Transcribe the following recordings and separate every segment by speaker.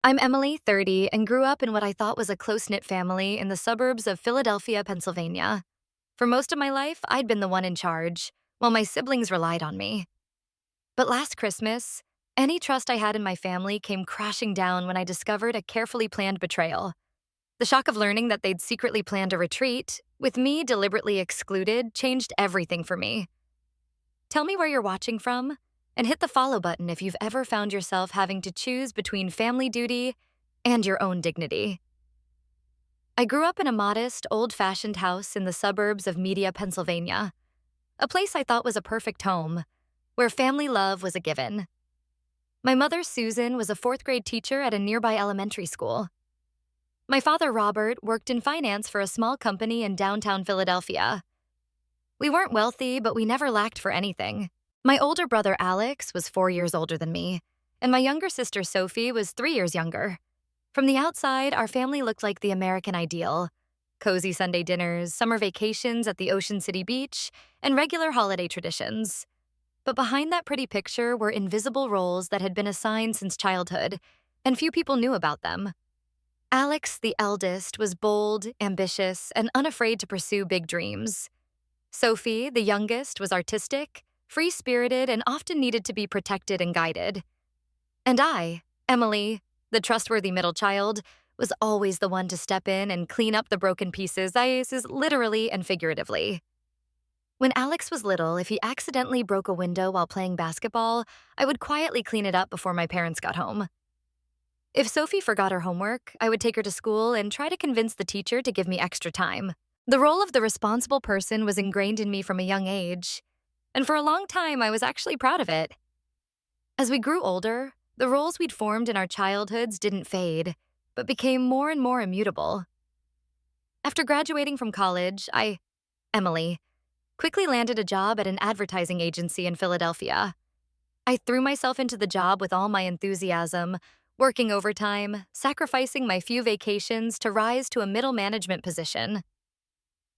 Speaker 1: I'm Emily, 30, and grew up in what I thought was a close-knit family in the suburbs of Philadelphia, Pennsylvania. For most of my life, I'd been the one in charge, while my siblings relied on me. But last Christmas, any trust I had in my family came crashing down when I discovered a carefully planned betrayal. The shock of learning that they'd secretly planned a retreat, with me deliberately excluded, changed everything for me. Tell me where you're watching from, and hit the follow button if you've ever found yourself having to choose between family duty and your own dignity. I grew up in a modest, old-fashioned house in the suburbs of Media, Pennsylvania, a place I thought was a perfect home, where family love was a given. My mother, Susan, was a fourth-grade teacher at a nearby elementary school. My father, Robert, worked in finance for a small company in downtown Philadelphia. We weren't wealthy, but we never lacked for anything. My older brother, Alex, was 4 years older than me, and my younger sister, Sophie, was 3 years younger. From the outside, our family looked like the American ideal: cozy Sunday dinners, summer vacations at the Ocean City Beach, and regular holiday traditions. But behind that pretty picture were invisible roles that had been assigned since childhood, and few people knew about them. Alex, the eldest, was bold, ambitious, and unafraid to pursue big dreams. Sophie, the youngest, was artistic, free-spirited, and often needed to be protected and guided. And I, Emily, the trustworthy middle child, was always the one to step in and clean up the broken pieces, literally and figuratively. When Alex was little, if he accidentally broke a window while playing basketball, I would quietly clean it up before my parents got home. If Sophie forgot her homework, I would take her to school and try to convince the teacher to give me extra time. The role of the responsible person was ingrained in me from a young age, and for a long time I was actually proud of it. As we grew older, the roles we'd formed in our childhoods didn't fade, but became more and more immutable. After graduating from college, Emily, quickly landed a job at an advertising agency in Philadelphia. I threw myself into the job with all my enthusiasm, working overtime, sacrificing my few vacations to rise to a middle management position.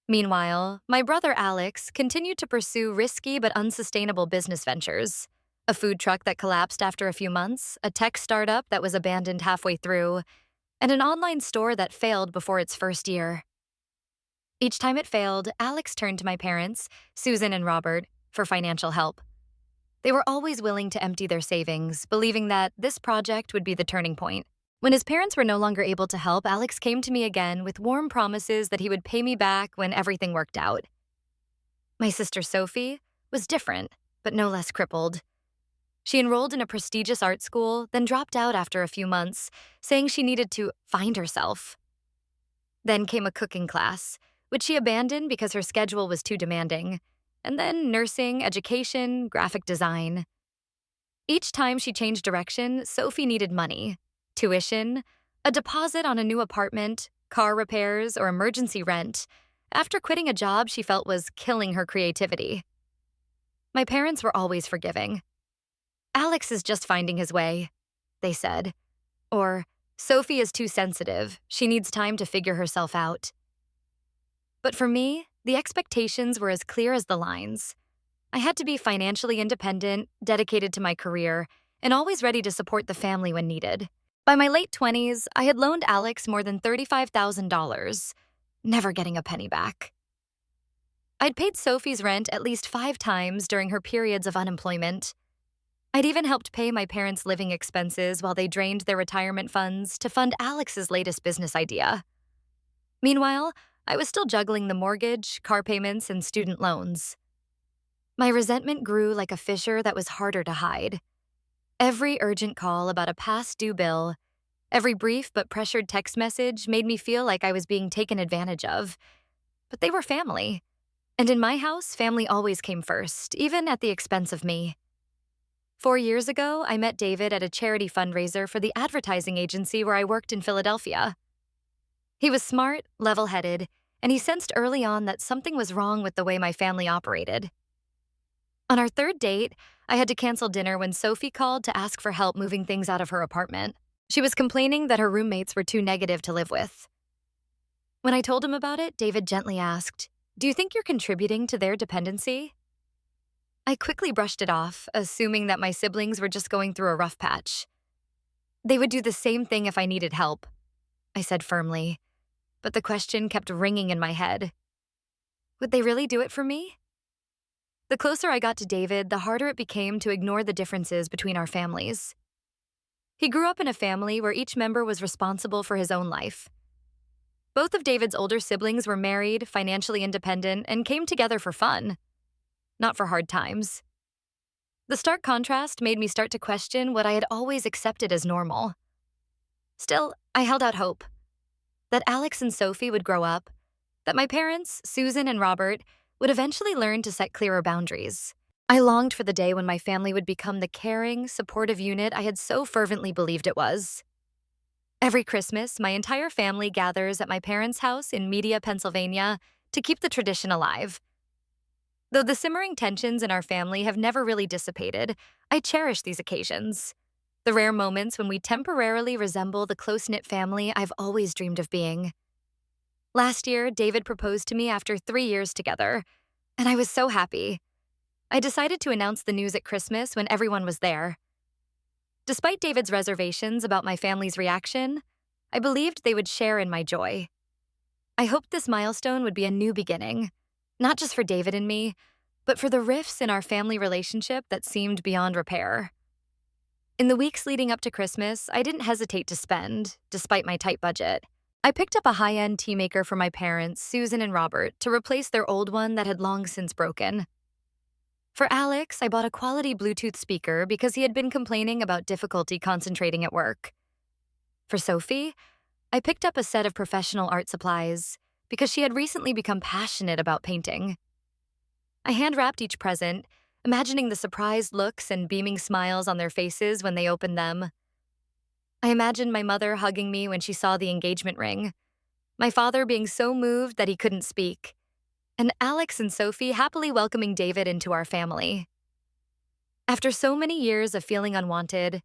Speaker 1: Meanwhile, my brother Alex continued to pursue risky but unsustainable business ventures: a food truck that collapsed after a few months, a tech startup that was abandoned halfway through, and an online store that failed before its first year. Each time it failed, Alex turned to my parents, Susan and Robert, for financial help. They were always willing to empty their savings, believing that this project would be the turning point. When his parents were no longer able to help, Alex came to me again with warm promises that he would pay me back when everything worked out. My sister Sophie was different, but no less crippled. She enrolled in a prestigious art school, then dropped out after a few months, saying she needed to find herself. Then came a cooking class, which she abandoned because her schedule was too demanding, and then nursing, education, graphic design. Each time she changed direction, Sophie needed money: tuition, a deposit on a new apartment, car repairs, or emergency rent, after quitting a job she felt was killing her creativity. My parents were always forgiving. "Alex is just finding his way," they said. Or, "Sophie is too sensitive, she needs time to figure herself out." But for me, the expectations were as clear as the lines. I had to be financially independent, dedicated to my career, and always ready to support the family when needed. By my late 20s, I had loaned Alex more than $35,000, never getting a penny back. I'd paid Sophie's rent at least 5 times during her periods of unemployment. I'd even helped pay my parents' living expenses while they drained their retirement funds to fund Alex's latest business idea. Meanwhile, I was still juggling the mortgage, car payments, and student loans. My resentment grew like a fissure that was harder to hide. Every urgent call about a past due bill, every brief but pressured text message made me feel like I was being taken advantage of. But they were family. And in my house, family always came first, even at the expense of me. 4 years ago, I met David at a charity fundraiser for the advertising agency where I worked in Philadelphia. He was smart, level-headed, and he sensed early on that something was wrong with the way my family operated. On our third date, I had to cancel dinner when Sophie called to ask for help moving things out of her apartment. She was complaining that her roommates were too negative to live with. When I told him about it, David gently asked, "Do you think you're contributing to their dependency?" I quickly brushed it off, assuming that my siblings were just going through a rough patch. They would do the same thing if I needed help, I said firmly, but the question kept ringing in my head. Would they really do it for me? The closer I got to David, the harder it became to ignore the differences between our families. He grew up in a family where each member was responsible for his own life. Both of David's older siblings were married, financially independent, and came together for fun, not for hard times. The stark contrast made me start to question what I had always accepted as normal. Still, I held out hope that Alex and Sophie would grow up, that my parents, Susan and Robert, would eventually learn to set clearer boundaries. I longed for the day when my family would become the caring, supportive unit I had so fervently believed it was. Every Christmas, my entire family gathers at my parents' house in Media, Pennsylvania, to keep the tradition alive. Though the simmering tensions in our family have never really dissipated, I cherish these occasions. The rare moments when we temporarily resemble the close-knit family I've always dreamed of being. Last year, David proposed to me after 3 years together, and I was so happy. I decided to announce the news at Christmas when everyone was there. Despite David's reservations about my family's reaction, I believed they would share in my joy. I hoped this milestone would be a new beginning, not just for David and me, but for the rifts in our family relationship that seemed beyond repair. In the weeks leading up to Christmas, I didn't hesitate to spend, despite my tight budget. I picked up a high-end tea maker for my parents, Susan and Robert, to replace their old one that had long since broken. For Alex, I bought a quality Bluetooth speaker because he had been complaining about difficulty concentrating at work. For Sophie, I picked up a set of professional art supplies because she had recently become passionate about painting. I hand-wrapped each present, imagining the surprised looks and beaming smiles on their faces when they opened them. I imagined my mother hugging me when she saw the engagement ring, my father being so moved that he couldn't speak, and Alex and Sophie happily welcoming David into our family. After so many years of feeling unwanted,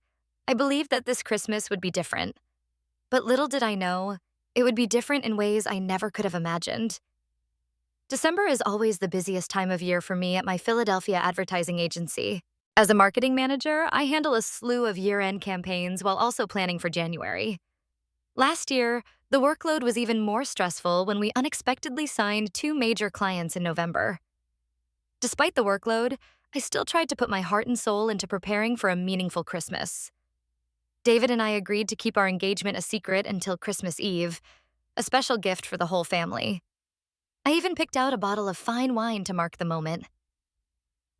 Speaker 1: I believed that this Christmas would be different. But little did I know, it would be different in ways I never could have imagined. December is always the busiest time of year for me at my Philadelphia advertising agency. As a marketing manager, I handle a slew of year-end campaigns while also planning for January. Last year, the workload was even more stressful when we unexpectedly signed 2 major clients in November. Despite the workload, I still tried to put my heart and soul into preparing for a meaningful Christmas. David and I agreed to keep our engagement a secret until Christmas Eve, a special gift for the whole family. I even picked out a bottle of fine wine to mark the moment.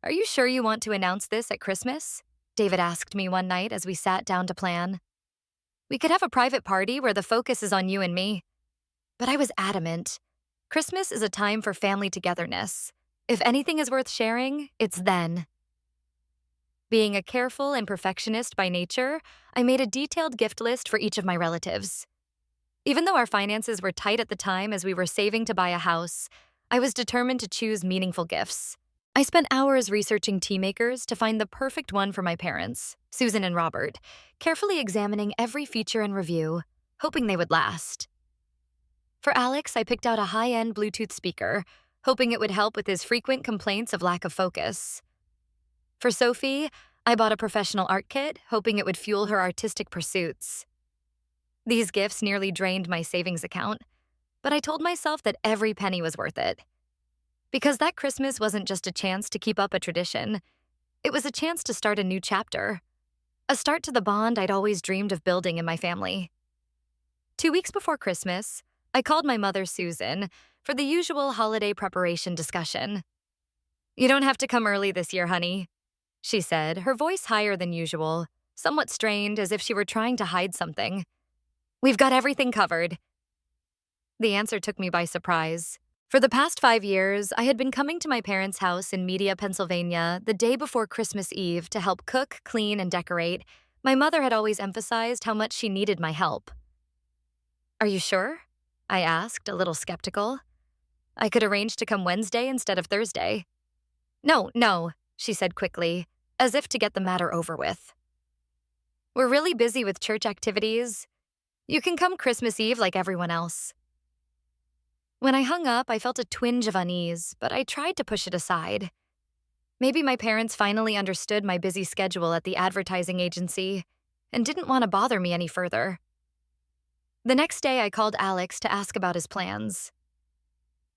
Speaker 1: "Are you sure you want to announce this at Christmas?" David asked me one night as we sat down to plan. "We could have a private party where the focus is on you and me." But I was adamant. Christmas is a time for family togetherness. If anything is worth sharing, it's then. Being a careful and perfectionist by nature, I made a detailed gift list for each of my relatives. Even though our finances were tight at the time as we were saving to buy a house, I was determined to choose meaningful gifts. I spent hours researching tea makers to find the perfect one for my parents, Susan and Robert, carefully examining every feature and review, hoping they would last. For Alex, I picked out a high-end Bluetooth speaker, hoping it would help with his frequent complaints of lack of focus. For Sophie, I bought a professional art kit, hoping it would fuel her artistic pursuits. These gifts nearly drained my savings account, but I told myself that every penny was worth it. Because that Christmas wasn't just a chance to keep up a tradition, it was a chance to start a new chapter, a start to the bond I'd always dreamed of building in my family. 2 weeks before Christmas, I called my mother, Susan, for the usual holiday preparation discussion. "You don't have to come early this year, honey," she said, her voice higher than usual, somewhat strained as if she were trying to hide something. "We've got everything covered." The answer took me by surprise. For the past 5 years, I had been coming to my parents' house in Media, Pennsylvania, the day before Christmas Eve to help cook, clean, and decorate. My mother had always emphasized how much she needed my help. "Are you sure?" I asked, a little skeptical. "I could arrange to come Wednesday instead of Thursday." No, she said quickly, as if to get the matter over with. "We're really busy with church activities. You can come Christmas Eve like everyone else." When I hung up, I felt a twinge of unease, but I tried to push it aside. Maybe my parents finally understood my busy schedule at the advertising agency. and didn't want to bother me any further. The next day, I called Alex to ask about his plans.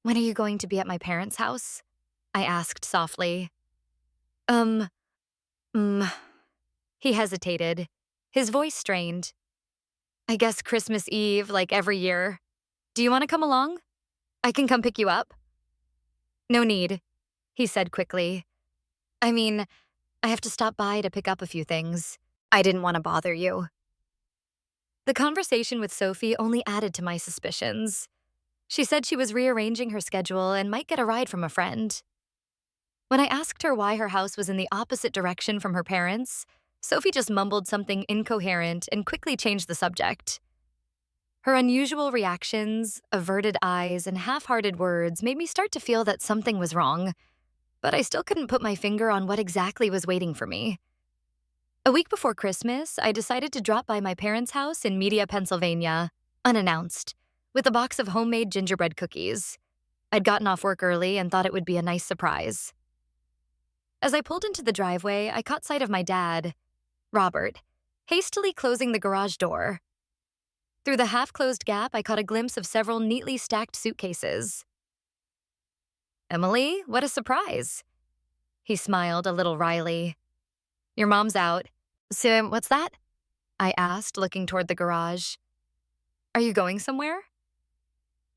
Speaker 1: "When are you going to be at my parents' house?" I asked softly. Um, mm. He hesitated, his voice strained. "I guess Christmas Eve, like every year. Do you want to come along? I can come pick you up." "No need," he said quickly. "I mean, I have to stop by to pick up a few things. I didn't want to bother you." The conversation with Sophie only added to my suspicions. She said she was rearranging her schedule and might get a ride from a friend. When I asked her why her house was in the opposite direction from her parents', Sophie just mumbled something incoherent and quickly changed the subject. Her unusual reactions, averted eyes, and half-hearted words made me start to feel that something was wrong, but I still couldn't put my finger on what exactly was waiting for me. A week before Christmas, I decided to drop by my parents' house in Media, Pennsylvania, unannounced, with a box of homemade gingerbread cookies. I'd gotten off work early and thought it would be a nice surprise. As I pulled into the driveway, I caught sight of my dad, Robert, hastily closing the garage door. Through the half-closed gap, I caught a glimpse of several neatly stacked suitcases. "Emily, what a surprise." He smiled a little wryly. "Your mom's out." "So, what's that?" I asked, looking toward the garage. "Are you going somewhere?"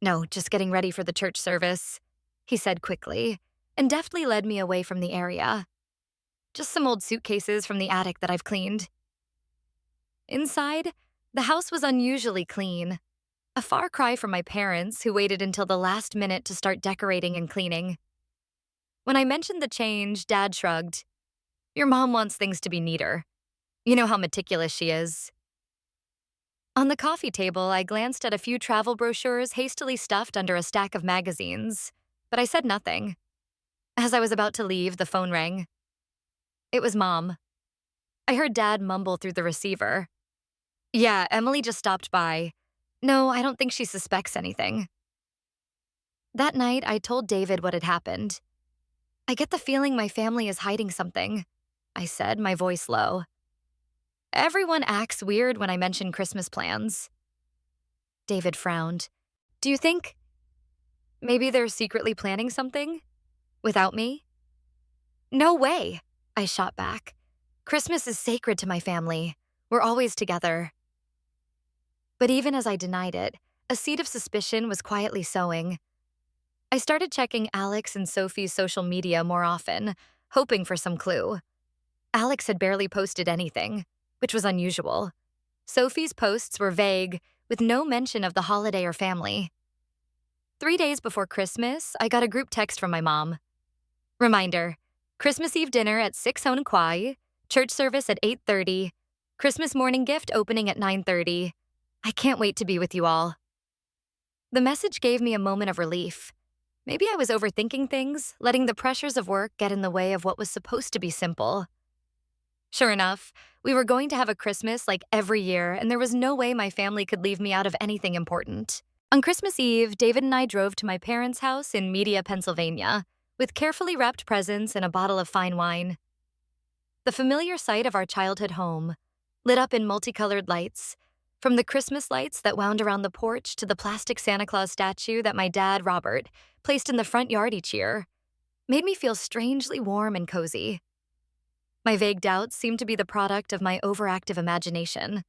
Speaker 1: "No, just getting ready for the church service," he said quickly, and deftly led me away from the area. "Just some old suitcases from the attic that I've cleaned." Inside, the house was unusually clean, a far cry from my parents, who waited until the last minute to start decorating and cleaning. When I mentioned the change, Dad shrugged. "Your mom wants things to be neater. You know how meticulous she is." On the coffee table, I glanced at a few travel brochures hastily stuffed under a stack of magazines, but I said nothing. As I was about to leave, the phone rang. It was Mom. I heard Dad mumble through the receiver. "Yeah, Emily just stopped by. No, I don't think she suspects anything." That night, I told David what had happened. "I get the feeling my family is hiding something," I said, my voice low. "Everyone acts weird when I mention Christmas plans." David frowned. "Do you think maybe they're secretly planning something? Without me?" "No way," I shot back. "Christmas is sacred to my family. We're always together." But even as I denied it, a seed of suspicion was quietly sowing. I started checking Alex and Sophie's social media more often, hoping for some clue. Alex had barely posted anything, which was unusual. Sophie's posts were vague, with no mention of the holiday or family. 3 days before Christmas, I got a group text from my mom. Reminder: Christmas Eve dinner at 6 Hone Quai, church service at 8:30, Christmas morning gift opening at 9:30. I can't wait to be with you all. The message gave me a moment of relief. Maybe I was overthinking things, letting the pressures of work get in the way of what was supposed to be simple. Sure enough, we were going to have a Christmas like every year, and there was no way my family could leave me out of anything important. On Christmas Eve, David and I drove to my parents' house in Media, Pennsylvania, with carefully wrapped presents and a bottle of fine wine. The familiar sight of our childhood home, lit up in multicolored lights, from the Christmas lights that wound around the porch to the plastic Santa Claus statue that my dad, Robert, placed in the front yard each year, made me feel strangely warm and cozy. My vague doubts seemed to be the product of my overactive imagination.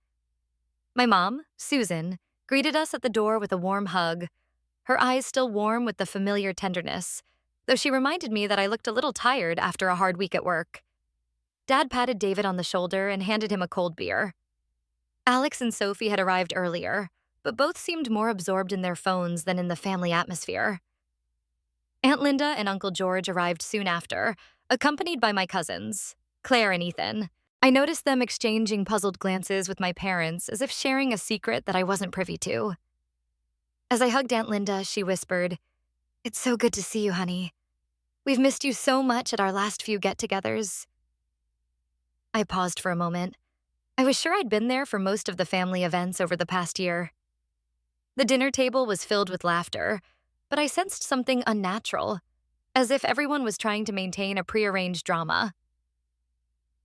Speaker 1: My mom, Susan, greeted us at the door with a warm hug, her eyes still warm with the familiar tenderness, though she reminded me that I looked a little tired after a hard week at work. Dad patted David on the shoulder and handed him a cold beer. Alex and Sophie had arrived earlier, but both seemed more absorbed in their phones than in the family atmosphere. Aunt Linda and Uncle George arrived soon after, accompanied by my cousins, Claire and Ethan. I noticed them exchanging puzzled glances with my parents as if sharing a secret that I wasn't privy to. As I hugged Aunt Linda, she whispered, "It's so good to see you, honey. We've missed you so much at our last few get-togethers." I paused for a moment. I was sure I'd been there for most of the family events over the past year. The dinner table was filled with laughter, but I sensed something unnatural, as if everyone was trying to maintain a prearranged drama.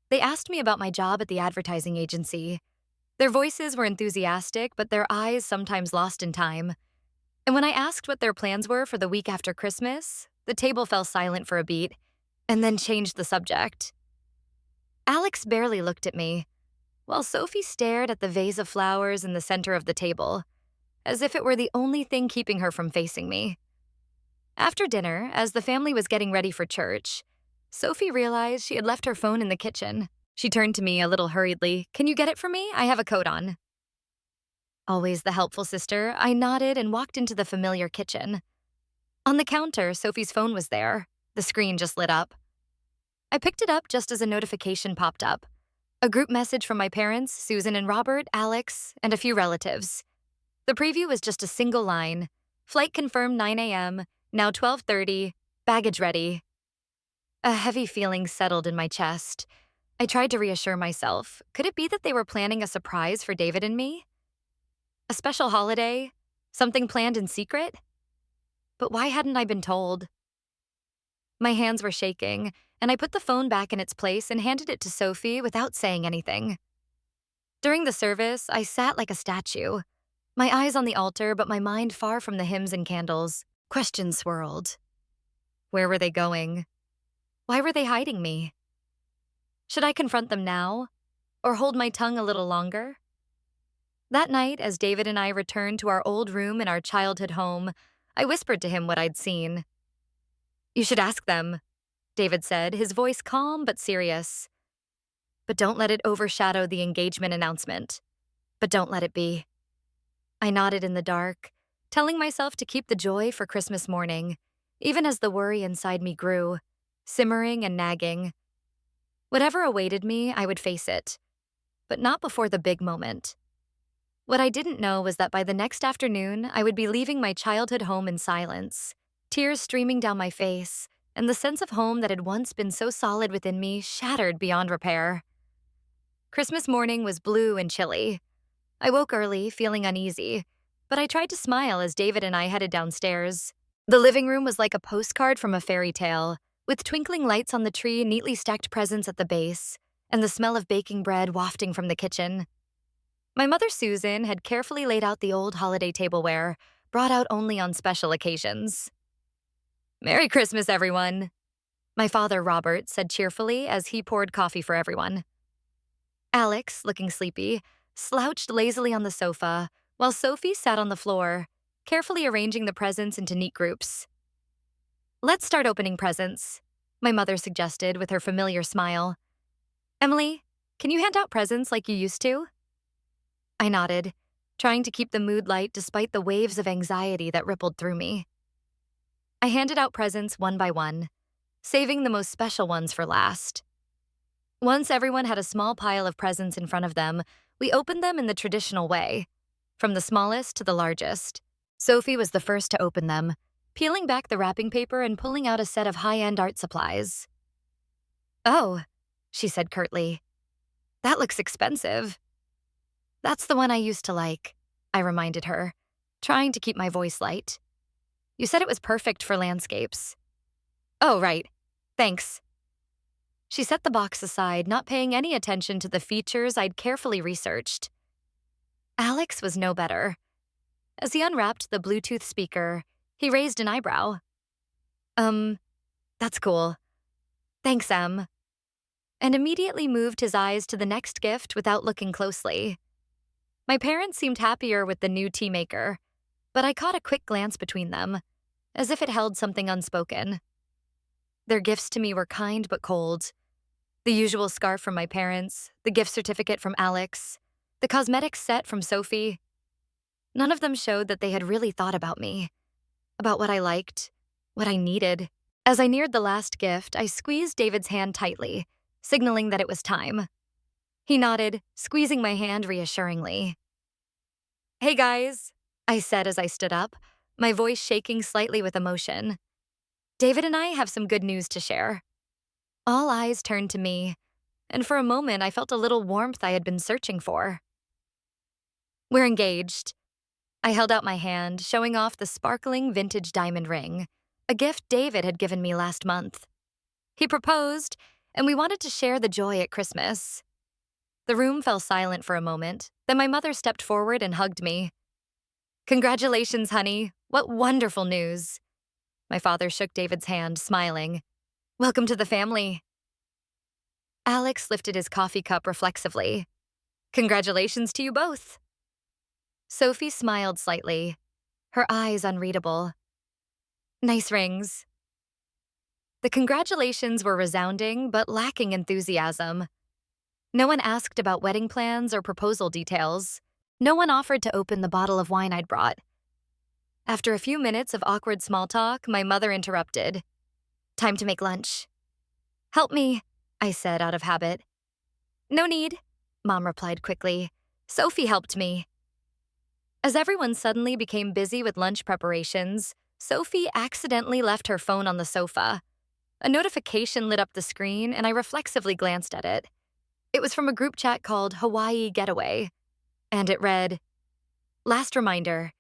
Speaker 1: They asked me about my job at the advertising agency, Their voices were enthusiastic, but their eyes sometimes lost in time. And when I asked what their plans were for the week after Christmas, the table fell silent for a beat, and then changed the subject. Alex barely looked at me, while Sophie stared at the vase of flowers in the center of the table, as if it were the only thing keeping her from facing me. After dinner, as the family was getting ready for church, Sophie realized she had left her phone in the kitchen. She turned to me a little hurriedly. "Can you get it for me? I have a coat on." Always the helpful sister, I nodded and walked into the familiar kitchen. On the counter, Sophie's phone was there. The screen just lit up. I picked it up just as a notification popped up. A group message from my parents, Susan and Robert, Alex, and a few relatives. The preview was just a single line. "Flight confirmed 9 a.m., now 12:30, baggage ready." A heavy feeling settled in my chest. I tried to reassure myself. Could it be that they were planning a surprise for David and me? A special holiday? Something planned in secret? But why hadn't I been told? My hands were shaking, and I put the phone back in its place and handed it to Sophie without saying anything. During the service, I sat like a statue, my eyes on the altar, but my mind far from the hymns and candles. Questions swirled. Where were they going? Why were they hiding me? Should I confront them now, or hold my tongue a little longer? That night, as David and I returned to our old room in our childhood home, I whispered to him what I'd seen. "You should ask them," David said, his voice calm but serious. "But don't let it overshadow the engagement announcement. But don't let it be." I nodded in the dark, telling myself to keep the joy for Christmas morning, even as the worry inside me grew, simmering and nagging. Whatever awaited me, I would face it, but not before the big moment. What I didn't know was that by the next afternoon, I would be leaving my childhood home in silence, tears streaming down my face, and the sense of home that had once been so solid within me shattered beyond repair. Christmas morning was blue and chilly. I woke early, feeling uneasy, but I tried to smile as David and I headed downstairs. The living room was like a postcard from a fairy tale, with twinkling lights on the tree, neatly stacked presents at the base, and the smell of baking bread wafting from the kitchen. My mother, Susan, had carefully laid out the old holiday tableware, brought out only on special occasions. "Merry Christmas, everyone," my father, Robert, said cheerfully as he poured coffee for everyone. Alex, looking sleepy, slouched lazily on the sofa, while Sophie sat on the floor, carefully arranging the presents into neat groups. "Let's start opening presents," my mother suggested with her familiar smile. "Emily, can you hand out presents like you used to?" I nodded, trying to keep the mood light despite the waves of anxiety that rippled through me. I handed out presents one by one, saving the most special ones for last. Once everyone had a small pile of presents in front of them, we opened them in the traditional way, from the smallest to the largest. Sophie was the first to open them, peeling back the wrapping paper and pulling out a set of high-end art supplies. "Oh," she said curtly. "That looks expensive." "That's the one I used to like," I reminded her, trying to keep my voice light. "You said it was perfect for landscapes." "Oh, right. Thanks." She set the box aside, not paying any attention to the features I'd carefully researched. Alex was no better. As he unwrapped the Bluetooth speaker, he raised an eyebrow. That's cool. Thanks, Em." And immediately moved his eyes to the next gift without looking closely. My parents seemed happier with the new tea maker, but I caught a quick glance between them, as if it held something unspoken. Their gifts to me were kind but cold. The usual scarf from my parents, the gift certificate from Alex, the cosmetics set from Sophie. None of them showed that they had really thought about me, about what I liked, what I needed. As I neared the last gift, I squeezed David's hand tightly, signaling that it was time. He nodded, squeezing my hand reassuringly. "Hey guys," I said as I stood up, my voice shaking slightly with emotion. "David and I have some good news to share." All eyes turned to me, and for a moment I felt a little warmth I had been searching for. "We're engaged." I held out my hand, showing off the sparkling vintage diamond ring, a gift David had given me last month. He proposed, and we wanted to share the joy at Christmas. The room fell silent for a moment, then my mother stepped forward and hugged me. Congratulations, honey. What wonderful news. My father shook David's hand, smiling. Welcome to the family. Alex lifted his coffee cup reflexively. Congratulations to you both. Sophie smiled slightly, her eyes unreadable. Nice rings. The congratulations were resounding, but lacking enthusiasm. No one asked about wedding plans or proposal details. No one offered to open the bottle of wine I'd brought. After a few minutes of awkward small talk, my mother interrupted. Time to make lunch. Help me, I said out of habit. No need, Mom replied quickly. Sophie helped me. As everyone suddenly became busy with lunch preparations, Sophie accidentally left her phone on the sofa. A notification lit up the screen, and I reflexively glanced at it. It was from a group chat called Hawaii Getaway, and it read, Last reminder,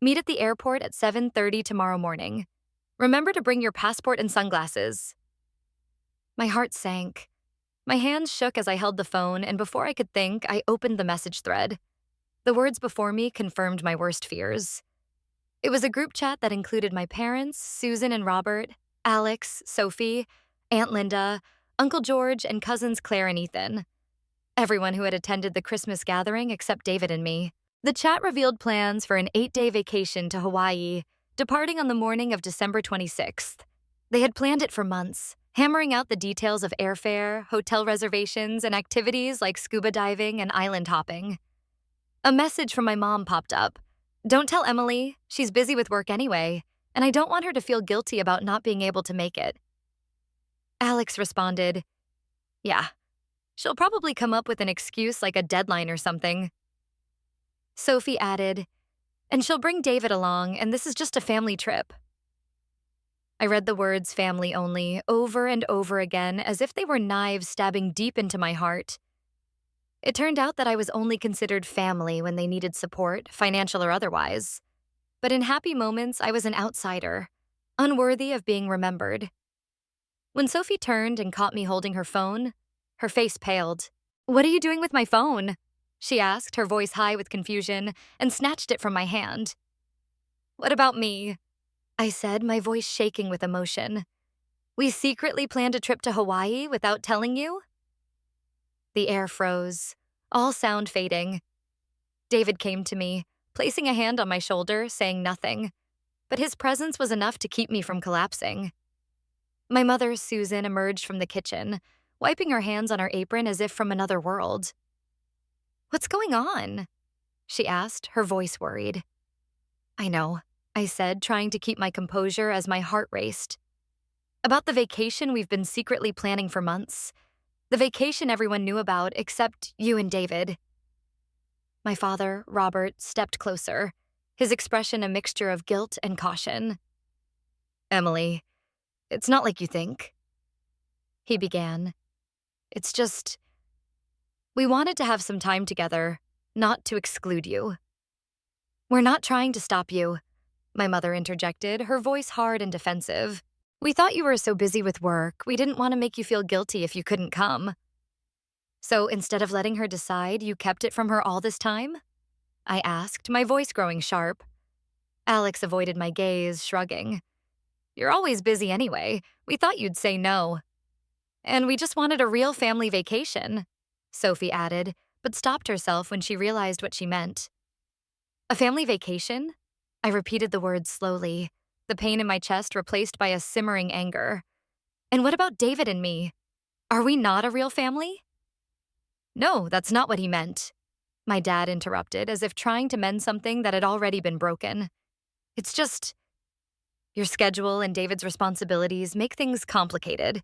Speaker 1: meet at the airport at 7:30 tomorrow morning. Remember to bring your passport and sunglasses. My heart sank. My hands shook as I held the phone, and before I could think, I opened the message thread. The words before me confirmed my worst fears. It was a group chat that included my parents, Susan and Robert, Alex, Sophie, Aunt Linda, Uncle George, and cousins Claire and Ethan. Everyone who had attended the Christmas gathering except David and me. The chat revealed plans for an 8-day vacation to Hawaii, departing on the morning of December 26th. They had planned it for months, hammering out the details of airfare, hotel reservations, and activities like scuba diving and island hopping. A message from my mom popped up. Don't tell Emily, she's busy with work anyway, and I don't want her to feel guilty about not being able to make it. Alex responded, Yeah, she'll probably come up with an excuse like a deadline or something. Sophie added, and she'll bring David along, and this is just a family trip. I read the words family only over and over again as if they were knives stabbing deep into my heart. It turned out that I was only considered family when they needed support, financial or otherwise. But in happy moments, I was an outsider, unworthy of being remembered. When Sophie turned and caught me holding her phone, her face paled. What are you doing with my phone? She asked, her voice high with confusion, and snatched it from my hand. What about me? I said, my voice shaking with emotion. We secretly planned a trip to Hawaii without telling you? The air froze, all sound fading. David came to me, placing a hand on my shoulder, saying nothing. But his presence was enough to keep me from collapsing. My mother, Susan, emerged from the kitchen, wiping her hands on her apron as if from another world. What's going on? She asked, her voice worried. I know, I said, trying to keep my composure as my heart raced. About the vacation we've been secretly planning for months. The vacation everyone knew about except you and David. My father, Robert, stepped closer, his expression a mixture of guilt and caution. Emily, it's not like you think. He began. It's just, we wanted to have some time together, not to exclude you. We're not trying to stop you, my mother interjected, her voice hard and defensive. We thought you were so busy with work, we didn't want to make you feel guilty if you couldn't come. So instead of letting her decide, you kept it from her all this time? I asked, my voice growing sharp. Alex avoided my gaze, shrugging. You're always busy anyway. We thought you'd say no. And we just wanted a real family vacation, Sophie added, but stopped herself when she realized what she meant. A family vacation? I repeated the words slowly, the pain in my chest replaced by a simmering anger. And what about David and me? Are we not a real family? No, that's not what he meant, my dad interrupted, as if trying to mend something that had already been broken. It's just, your schedule and David's responsibilities make things complicated.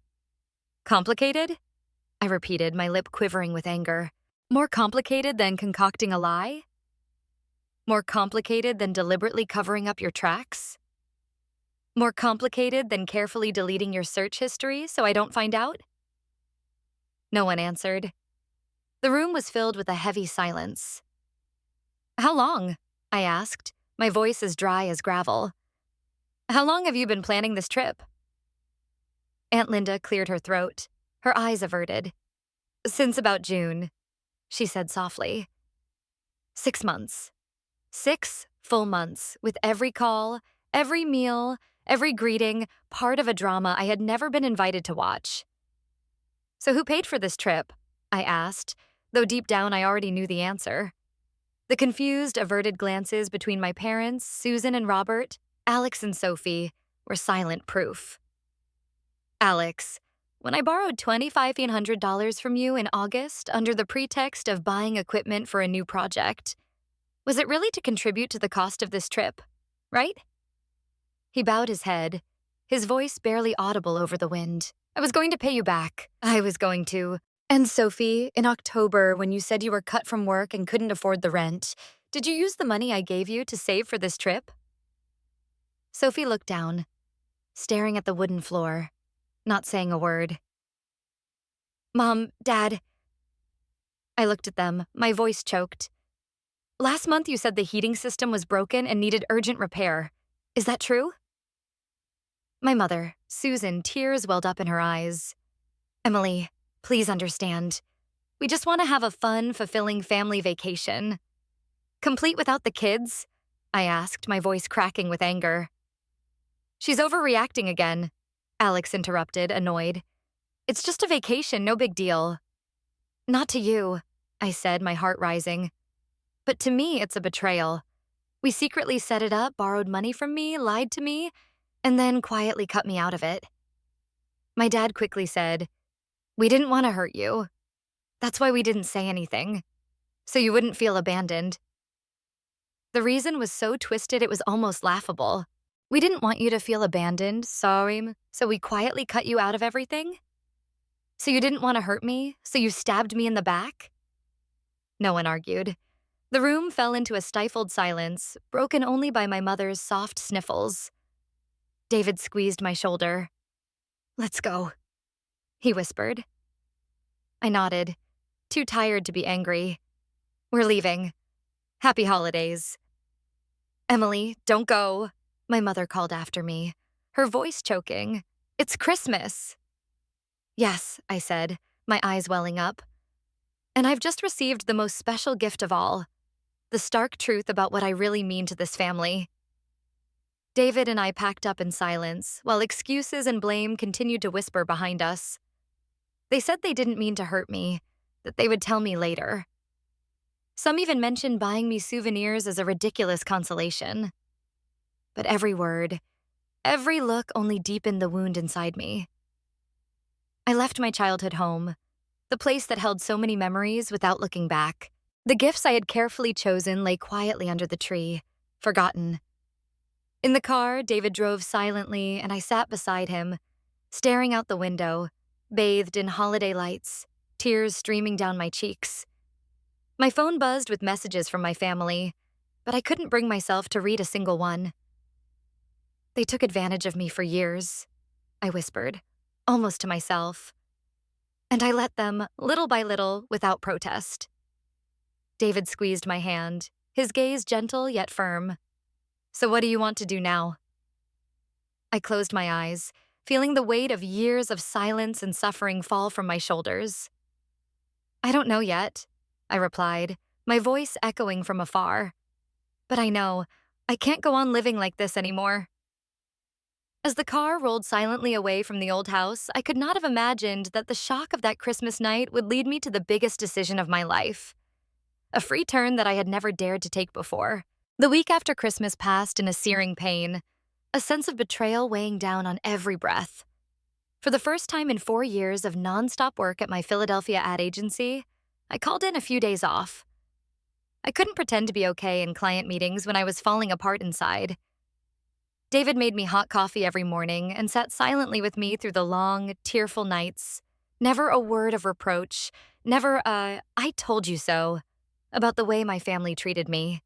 Speaker 1: Complicated? I repeated, my lip quivering with anger. More complicated than concocting a lie? More complicated than deliberately covering up your tracks? More complicated than carefully deleting your search history so I don't find out? No one answered. The room was filled with a heavy silence. How long? I asked, my voice as dry as gravel. How long have you been planning this trip? Aunt Linda cleared her throat, her eyes averted. Since about June. she said softly. 6 months. 6 full months, with every call, every meal, every greeting, part of a drama I had never been invited to watch. So who paid for this trip? I asked, though deep down I already knew the answer. The confused, averted glances between my parents, Susan and Robert, Alex and Sophie, were silent proof. Alex, when I borrowed $2,500 from you in August under the pretext of buying equipment for a new project, was it really to contribute to the cost of this trip, right? He bowed his head, his voice barely audible over the wind. I was going to pay you back. I was going to. And Sophie, in October, when you said you were cut from work and couldn't afford the rent, did you use the money I gave you to save for this trip? Sophie looked down, staring at the wooden floor, not saying a word. Mom, Dad. I looked at them, my voice choked. Last month you said the heating system was broken and needed urgent repair. Is that true? My mother, Susan, tears welled up in her eyes. Emily, please understand. We just want to have a fun, fulfilling family vacation. Complete without the kids? I asked, my voice cracking with anger. She's overreacting again, Alex interrupted, annoyed. It's just a vacation, no big deal. Not to you, I said, my heart rising. But to me, it's a betrayal. We secretly set it up, borrowed money from me, lied to me, and then quietly cut me out of it. My dad quickly said, "We didn't want to hurt you. That's why we didn't say anything, so you wouldn't feel abandoned." The reason was so twisted it was almost laughable. We didn't want you to feel abandoned, sorry, so we quietly cut you out of everything? So you didn't want to hurt me, so you stabbed me in the back? No one argued. The room fell into a stifled silence, broken only by my mother's soft sniffles. David squeezed my shoulder. "Let's go," he whispered. I nodded, too tired to be angry. "We're leaving. Happy holidays." "Emily, don't go," my mother called after me, her voice choking. "It's Christmas." "Yes," I said, my eyes welling up. "And I've just received the most special gift of all, the stark truth about what I really mean to this family." David and I packed up in silence, while excuses and blame continued to whisper behind us. They said they didn't mean to hurt me, that they would tell me later. Some even mentioned buying me souvenirs as a ridiculous consolation. But every word, every look only deepened the wound inside me. I left my childhood home, the place that held so many memories, without looking back. The gifts I had carefully chosen lay quietly under the tree, forgotten. In the car, David drove silently, and I sat beside him, staring out the window, bathed in holiday lights, tears streaming down my cheeks. My phone buzzed with messages from my family, but I couldn't bring myself to read a single one. "They took advantage of me for years," I whispered, almost to myself. "And I let them, little by little, without protest." David squeezed my hand, his gaze gentle yet firm. "So what do you want to do now?" I closed my eyes, feeling the weight of years of silence and suffering fall from my shoulders. "I don't know yet," I replied, my voice echoing from afar. "But I know, I can't go on living like this anymore." As the car rolled silently away from the old house, I could not have imagined that the shock of that Christmas night would lead me to the biggest decision of my life. A free turn that I had never dared to take before. The week after Christmas passed in a searing pain, a sense of betrayal weighing down on every breath. For the first time in 4 years of nonstop work at my Philadelphia ad agency, I called in a few days off. I couldn't pretend to be okay in client meetings when I was falling apart inside. David made me hot coffee every morning and sat silently with me through the long, tearful nights. Never a word of reproach, never a "I told you so" about the way my family treated me.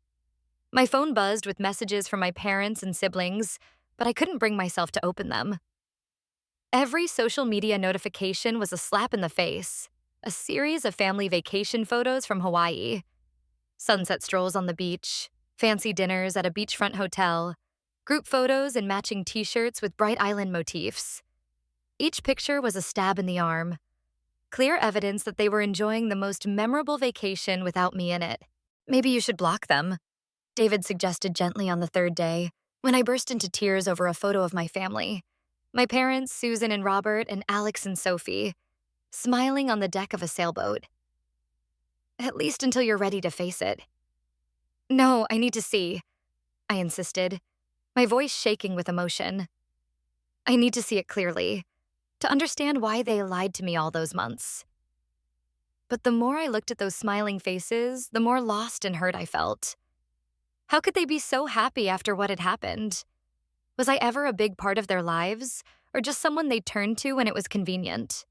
Speaker 1: My phone buzzed with messages from my parents and siblings, but I couldn't bring myself to open them. Every social media notification was a slap in the face, a series of family vacation photos from Hawaii. Sunset strolls on the beach, fancy dinners at a beachfront hotel, group photos and matching t-shirts with bright island motifs. Each picture was a stab in the arm. clear evidence that they were enjoying the most memorable vacation without me in it. Maybe you should block them, David suggested gently on the third day, when I burst into tears over a photo of my family. My parents, Susan and Robert, and Alex and Sophie, smiling on the deck of a sailboat. At least until you're ready to face it. No, I need to see, I insisted, my voice shaking with emotion. I need to see it clearly, to understand why they lied to me all those months. But the more I looked at those smiling faces, the more lost and hurt I felt. How could they be so happy after what had happened? Was I ever a big part of their lives, or just someone they turned to when it was convenient?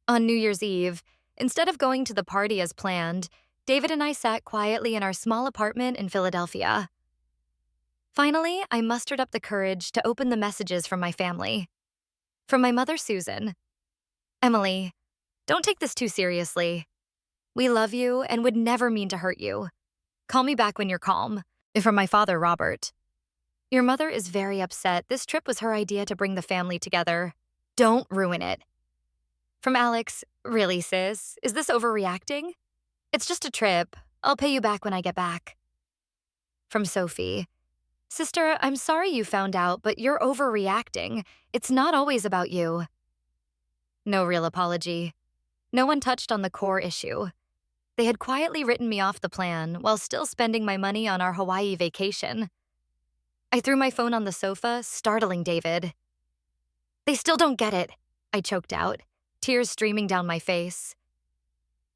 Speaker 1: On New Year's Eve, instead of going to the party as planned, David and I sat quietly in our small apartment in Philadelphia. Finally, I mustered up the courage to open the messages from my family. From my mother, Susan. Emily, don't take this too seriously. We love you and would never mean to hurt you. Call me back when you're calm. From my father, Robert. Your mother is very upset. This trip was her idea to bring the family together. Don't ruin it. From Alex, really, sis? Is this overreacting? It's just a trip. I'll pay you back when I get back. From Sophie, sister, I'm sorry you found out, but you're overreacting. It's not always about you. No real apology. No one touched on the core issue. They had quietly written me off the plan while still spending my money on our Hawaii vacation. I threw my phone on the sofa, startling David. They still don't get it, I choked out, tears streaming down my face.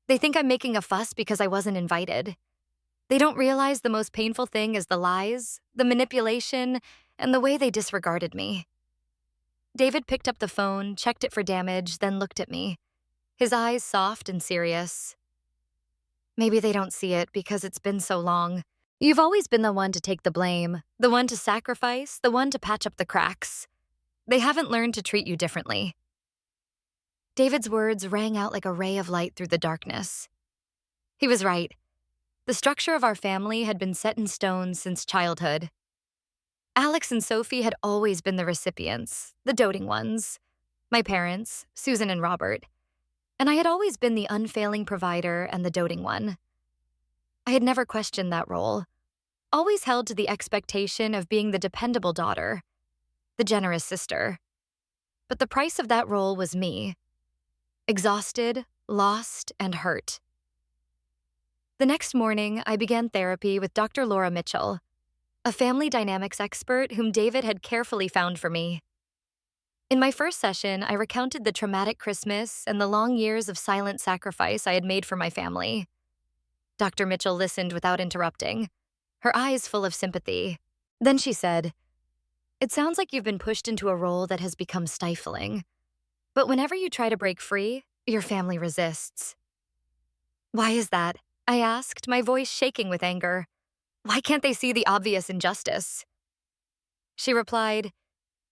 Speaker 1: They think I'm making a fuss because I wasn't invited. They don't realize the most painful thing is the lies, the manipulation, and the way they disregarded me. David picked up the phone, checked it for damage, then looked at me, his eyes soft and serious. Maybe they don't see it because it's been so long. You've always been the one to take the blame, the one to sacrifice, the one to patch up the cracks. They haven't learned to treat you differently. David's words rang out like a ray of light through the darkness. He was right. The structure of our family had been set in stone since childhood. Alex and Sophie had always been the recipients, the doting ones. My parents, Susan and Robert. And I had always been the unfailing provider and the doting one. I had never questioned that role, always held to the expectation of being the dependable daughter, the generous sister. But the price of that role was me. Exhausted, lost, and hurt. The next morning, I began therapy with Dr. Laura Mitchell, a family dynamics expert whom David had carefully found for me. In my first session, I recounted the traumatic Christmas and the long years of silent sacrifice I had made for my family. Dr. Mitchell listened without interrupting, her eyes full of sympathy. Then she said, "It sounds like you've been pushed into a role that has become stifling. But whenever you try to break free, your family resists." "Why is that?" I asked, my voice shaking with anger. "Why can't they see the obvious injustice?" She replied,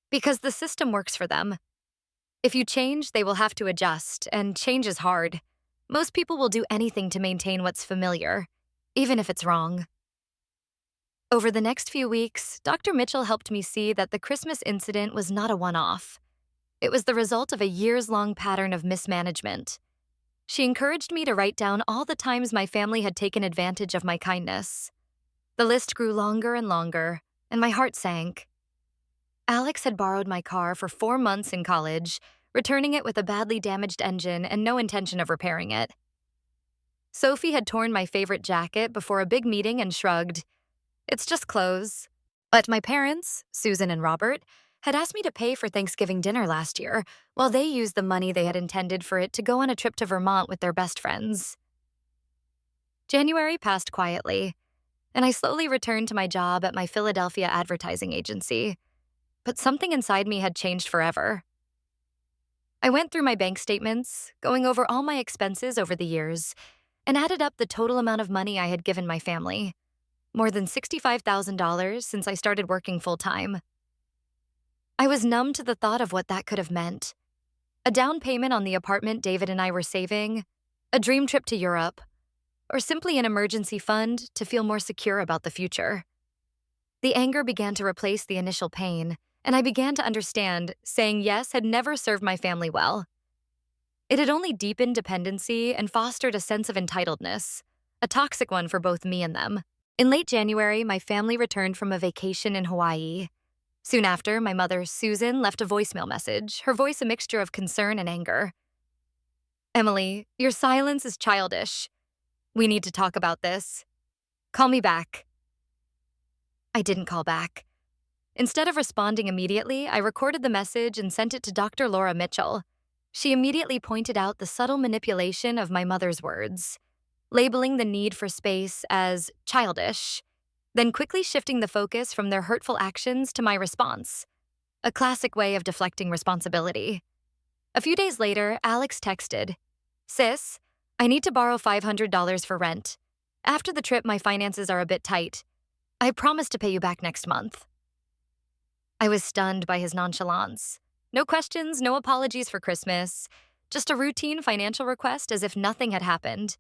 Speaker 1: "Because the system works for them. If you change, they will have to adjust, and change is hard. Most people will do anything to maintain what's familiar, even if it's wrong." Over the next few weeks, Dr. Mitchell helped me see that the Christmas incident was not a one-off. It was the result of a years-long pattern of mismanagement. She encouraged me to write down all the times my family had taken advantage of my kindness. The list grew longer and longer, and my heart sank. Alex had borrowed my car for 4 months in college, returning it with a badly damaged engine and no intention of repairing it. Sophie had torn my favorite jacket before a big meeting and shrugged, "It's just clothes." But my parents, Susan and Robert, had asked me to pay for Thanksgiving dinner last year, while they used the money they had intended for it to go on a trip to Vermont with their best friends. January passed quietly, and I slowly returned to my job at my Philadelphia advertising agency. But something inside me had changed forever. I went through my bank statements, going over all my expenses over the years, and added up the total amount of money I had given my family. More than $65,000 since I started working full-time. I was numb to the thought of what that could have meant. A down payment on the apartment David and I were saving, a dream trip to Europe, or simply an emergency fund to feel more secure about the future. The anger began to replace the initial pain, and I began to understand saying yes had never served my family well. It had only deepened dependency and fostered a sense of entitledness, a toxic one for both me and them. In late January, my family returned from a vacation in Hawaii. Soon after, my mother, Susan, left a voicemail message, her voice a mixture of concern and anger. "Emily, your silence is childish. We need to talk about this. Call me back." I didn't call back. Instead of responding immediately, I recorded the message and sent it to Dr. Laura Mitchell. She immediately pointed out the subtle manipulation of my mother's words, labeling the need for space as childish, then quickly shifting the focus from their hurtful actions to my response, a classic way of deflecting responsibility. A few days later, Alex texted, "Sis, I need to borrow $500 for rent. After the trip, my finances are a bit tight. I promise to pay you back next month." I was stunned by his nonchalance. No questions, no apologies for Christmas, just a routine financial request as if nothing had happened.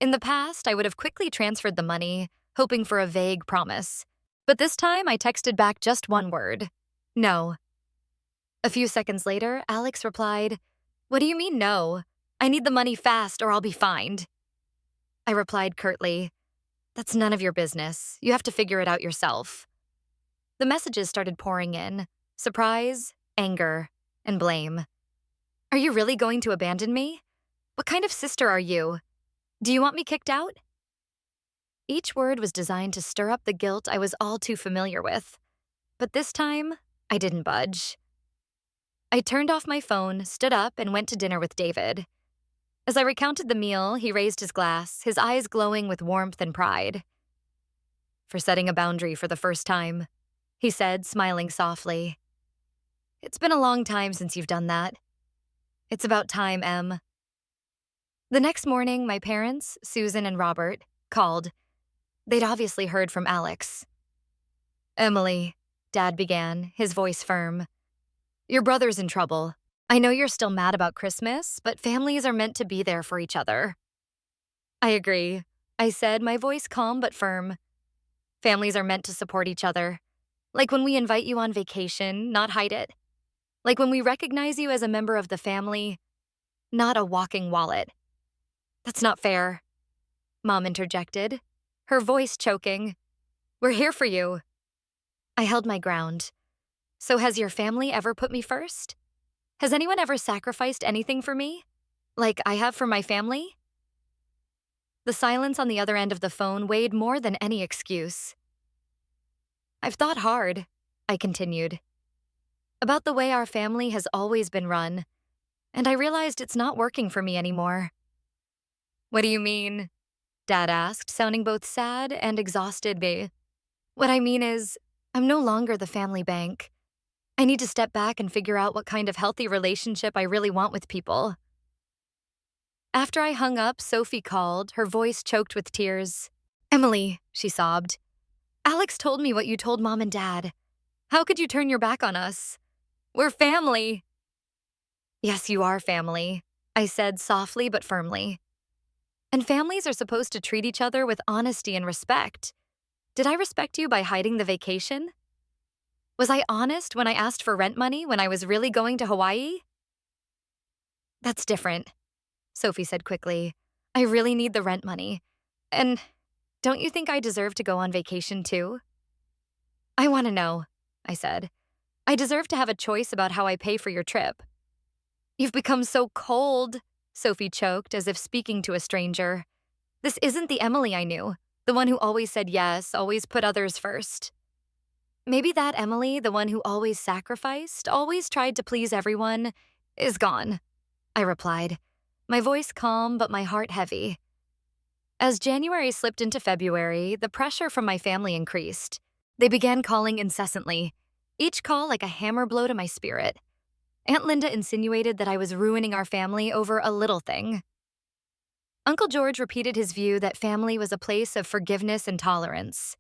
Speaker 1: In the past, I would have quickly transferred the money, hoping for a vague promise. But this time, I texted back just one word: no. A few seconds later, Alex replied, "What do you mean no? I need the money fast or I'll be fined." I replied curtly, "That's none of your business. You have to figure it out yourself." The messages started pouring in: surprise, anger, and blame. "Are you really going to abandon me? What kind of sister are you? Do you want me kicked out?" Each word was designed to stir up the guilt I was all too familiar with. But this time, I didn't budge. I turned off my phone, stood up, and went to dinner with David. As I recounted the meal, he raised his glass, his eyes glowing with warmth and pride. "For setting a boundary for the first time," he said, smiling softly. "It's been a long time since you've done that. It's about time, Em." The next morning, my parents, Susan and Robert, called. They'd obviously heard from Alex. "Emily," Dad began, his voice firm, "your brother's in trouble. I know you're still mad about Christmas, but families are meant to be there for each other." "I agree," I said, my voice calm but firm. "Families are meant to support each other. Like when we invite you on vacation, not hide it. Like when we recognize you as a member of the family, not a walking wallet." "That's not fair," Mom interjected, her voice choking. "We're here for you." I held my ground. "So has your family ever put me first? Has anyone ever sacrificed anything for me? Like I have for my family?" The silence on the other end of the phone weighed more than any excuse. "I've thought hard," I continued, "about the way our family has always been run, and I realized it's not working for me anymore." "What do you mean?" Dad asked, sounding both sad and exhausted. "What I mean is, I'm no longer the family bank. I need to step back and figure out what kind of healthy relationship I really want with people." After I hung up, Sophie called, her voice choked with tears. "Emily," she sobbed, "Alex told me what you told Mom and Dad. How could you turn your back on us? We're family." "Yes, you are family," I said softly but firmly. "And families are supposed to treat each other with honesty and respect. Did I respect you by hiding the vacation? Was I honest when I asked for rent money when I was really going to Hawaii?" "That's different," Sophie said quickly. "I really need the rent money. And don't you think I deserve to go on vacation too?" "I want to know," I said. "I deserve to have a choice about how I pay for your trip." "You've become so cold," Sophie choked as if speaking to a stranger. "This isn't the Emily I knew, the one who always said yes, always put others first." "Maybe that Emily, the one who always sacrificed, always tried to please everyone, is gone," I replied, my voice calm but my heart heavy. As January slipped into February, the pressure from my family increased. They began calling incessantly, each call like a hammer blow to my spirit. Aunt Linda insinuated that I was ruining our family over a little thing. Uncle George repeated his view that family was a place of forgiveness and tolerance.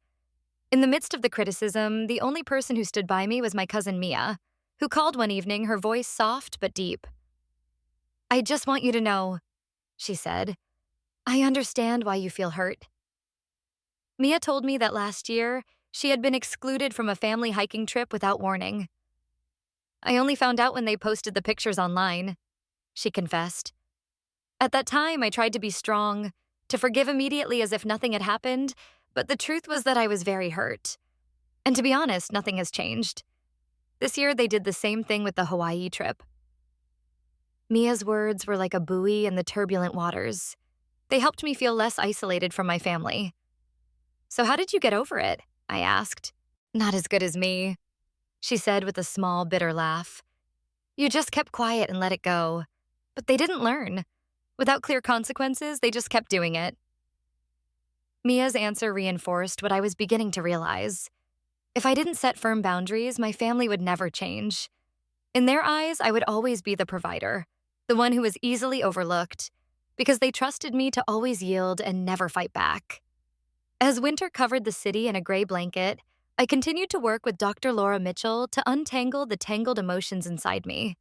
Speaker 1: In the midst of the criticism, the only person who stood by me was my cousin Mia, who called one evening, her voice soft but deep. "I just want you to know," she said, "I understand why you feel hurt." Mia told me that last year, she had been excluded from a family hiking trip without warning. I only found out when they posted the pictures online. she confessed. At that time, I tried to be strong, to forgive immediately as if nothing had happened, but the truth was that I was very hurt. And to be honest, nothing has changed. This year, they did the same thing with the Hawaii trip. Mia's words were like a buoy in the turbulent waters. They helped me feel less isolated from my family. So how did you get over it? I asked. Not as good as me, she said with a small, bitter laugh. You just kept quiet and let it go. But they didn't learn. Without clear consequences, they just kept doing it. Mia's answer reinforced what I was beginning to realize. If I didn't set firm boundaries, my family would never change. In their eyes, I would always be the provider, the one who was easily overlooked, because they trusted me to always yield and never fight back. As winter covered the city in a gray blanket, I continued to work with Dr. Laura Mitchell to untangle the tangled emotions inside me.